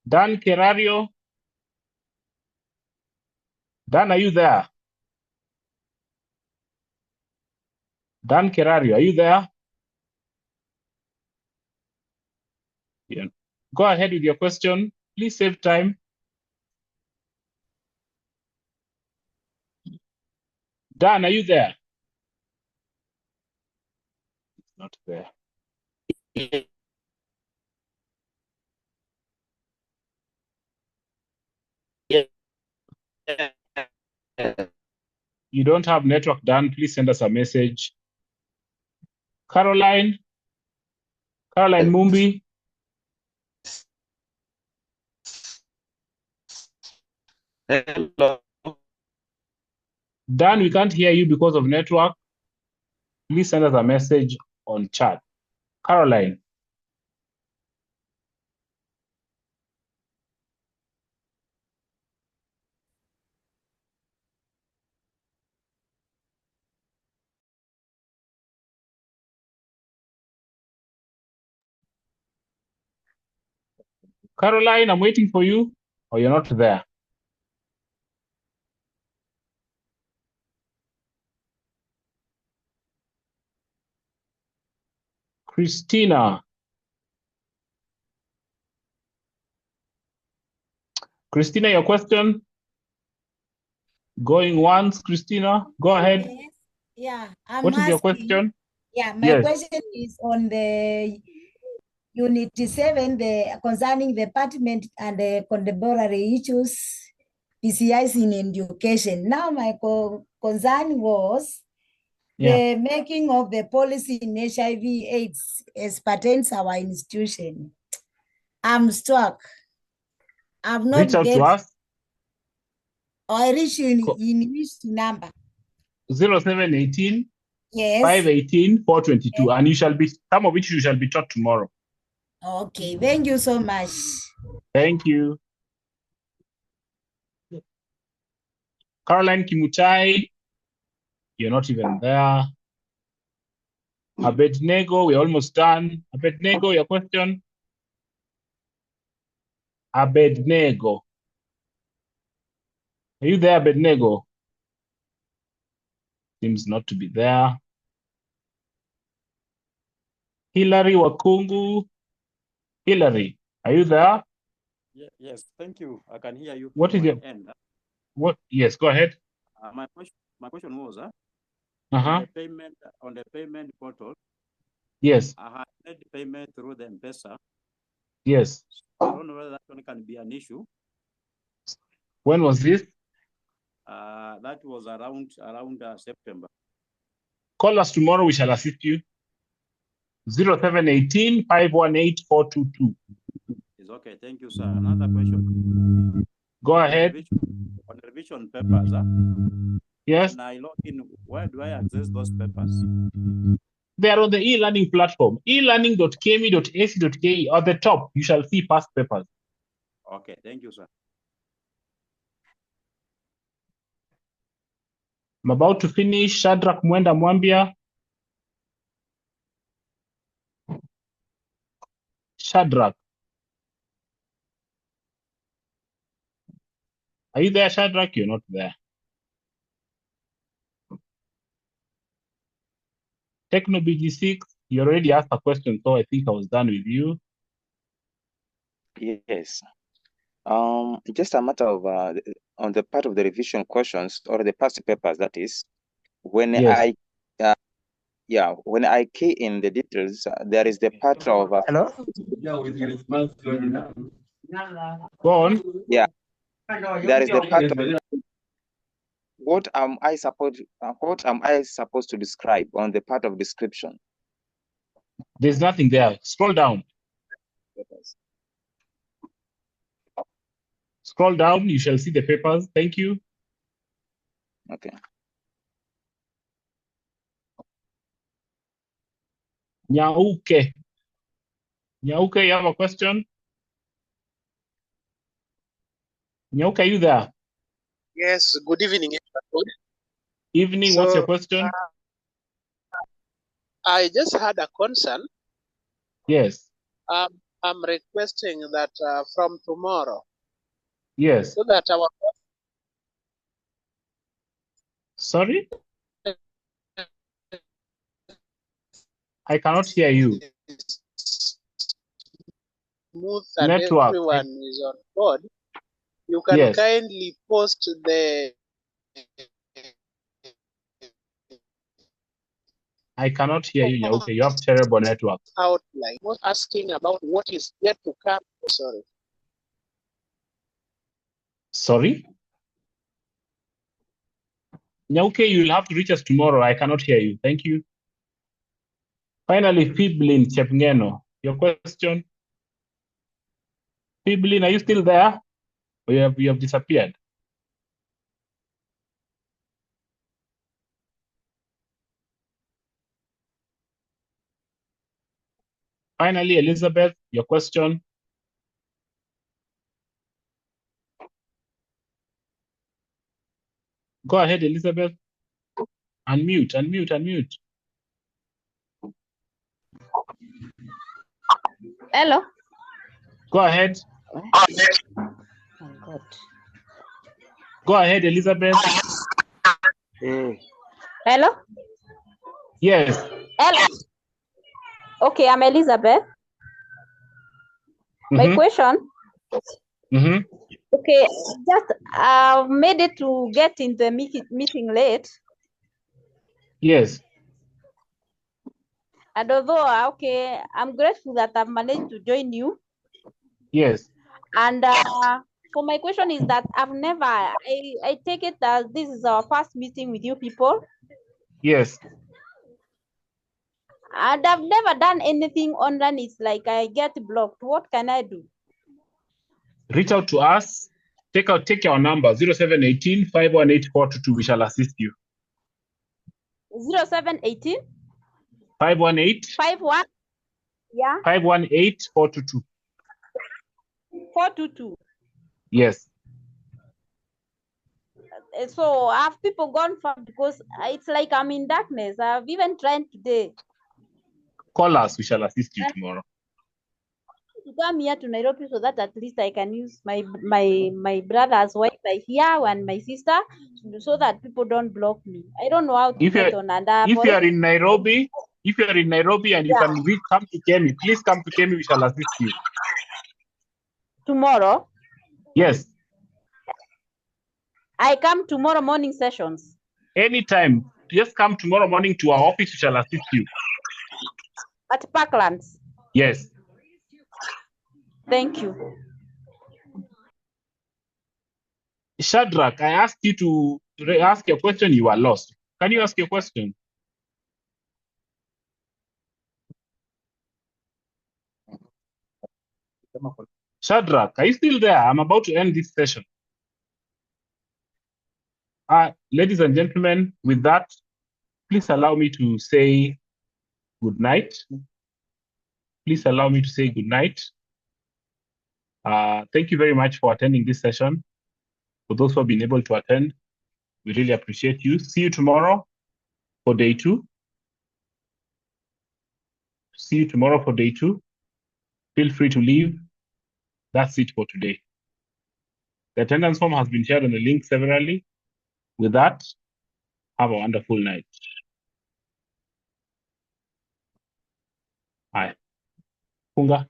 Dan Kerario. Dan, are you there? Dan Kerario, are you there? Yeah. Go ahead with your question. Please save time. Dan, are you there? It's not there. You don't have network, Dan. Please send us a message. Caroline Mumbi. Hello. Dan, we can't hear you because of network. Please send us a message on chat. Caroline. Caroline, I'm waiting for you. Or you're not there. Christina. Christina, your question? Going once, Christina. Go ahead. Yes. Yeah, I'm What is your asking. question? Yeah, my Yes. question is on the Unit 7, concerning the pertinent and the contemporary issues, PCIs in education. Now, my concern was the making of the policy in HIV/AIDS as pertains our institution. I'm stuck. I've not Reach out to us. I reach in which number? 0718 Yes. 518 422. And you shall be, some of which you shall be taught tomorrow. Okay, thank you so much. Thank you. Caroline Kimutai, you're not even there. Abednego, we're almost done. Abednego, your question? Abednego. Are you there, Abednego? Seems not to be there. Hilary Wakungu. Hilary, are you there? Yes, thank you. I can hear you. What is your end? What? Yes, go ahead. My question was on the payment portal. Yes. I had made the payment through the M-Pesa. Yes. I don't know whether that one can be an issue. When was this? That was around September. Call us tomorrow. We shall assist you. 0718 518 422. It's okay. Thank you, sir. Another question. Go ahead. On the revision papers, yes. when I log in, where do I access those papers? They are on the e-learning platform, elearning.kemi.ac.ke. At the top, you shall see past papers. Okay, thank you, sir. I'm about to finish. Shadrach Mwenda Mwambia. Shadrach. Are you there, Shadrach? You're not there. Techno BG6, you already asked a question, so I think I was done with you. Yes. Just a matter of on the part of the revision questions or the past papers, that is, when Yes. when I key in the details, there is the part of Hello? Go on. Yeah, there is the part of what am I supposed to describe on the part of description. There's nothing there. Scroll down. Scroll down, you shall see the papers. Thank you. Okay. Nyauke. Nyauke, you have a question? Nyauke, are you there? Yes, good evening, everyone. Evening, what's your question? I just had a concern. Yes. I'm requesting that from tomorrow, Yes. so that our Sorry? I cannot hear you. smooth and Network. everyone is on board, you can Yes. kindly post the I cannot hear you, Nyauke. You have terrible network. outline. Not asking about what is yet to come. Sorry. Sorry? Nyauke, you'll have to reach us tomorrow. I cannot hear you. Thank you. Finally, Fiblin Chepngeno, your question? Fiblin, are you still there? Or you have disappeared? Finally, Elizabeth, your question? Go ahead, Elizabeth. Unmute, unmute, unmute. Hello. Go ahead. Oh, God. Go ahead, Elizabeth. Hello. Yes. Hello. Okay, I'm Elizabeth. My question. Okay, just made it to get in the meeting late. Yes. And although, okay, I'm grateful that I've managed to join you. Yes. And so my question is that I take it that this is our first meeting with you people. Yes. And I've never done anything online. It's like I get blocked. What can I do? Reach out to us. Take our number 0718 518 422. We shall assist you. 0718 518 51 yeah 518 422. 422. Yes. So have people gone far because it's like I'm in darkness. I've even tried today. Call us. We shall assist you tomorrow. To come here to Nairobi so that at least I can use my brother's Wi-Fi here and my sister so that people don't block me. I don't know how to get on. And if you are in Nairobi, and you can come to Kemi, please come to Kemi. We shall assist you tomorrow. Yes. I come tomorrow morning sessions. Anytime. Just come tomorrow morning to our office. We shall assist you. At Parklands. Yes. Thank you. Shadrach, I asked you to ask your question. You are lost. Can you ask your question? Shadrach, are you still there? I'm about to end this session. Ladies and gentlemen, with that, please allow me to say good night. Please allow me to say good night. Thank you very much for attending this session. For those who have been able to attend, we really appreciate you. See you tomorrow for day 2. See you tomorrow for day 2. Feel free to leave. That's it for today. The attendance form has been shared on the link severally. With that, have a wonderful night. Bye. Funga.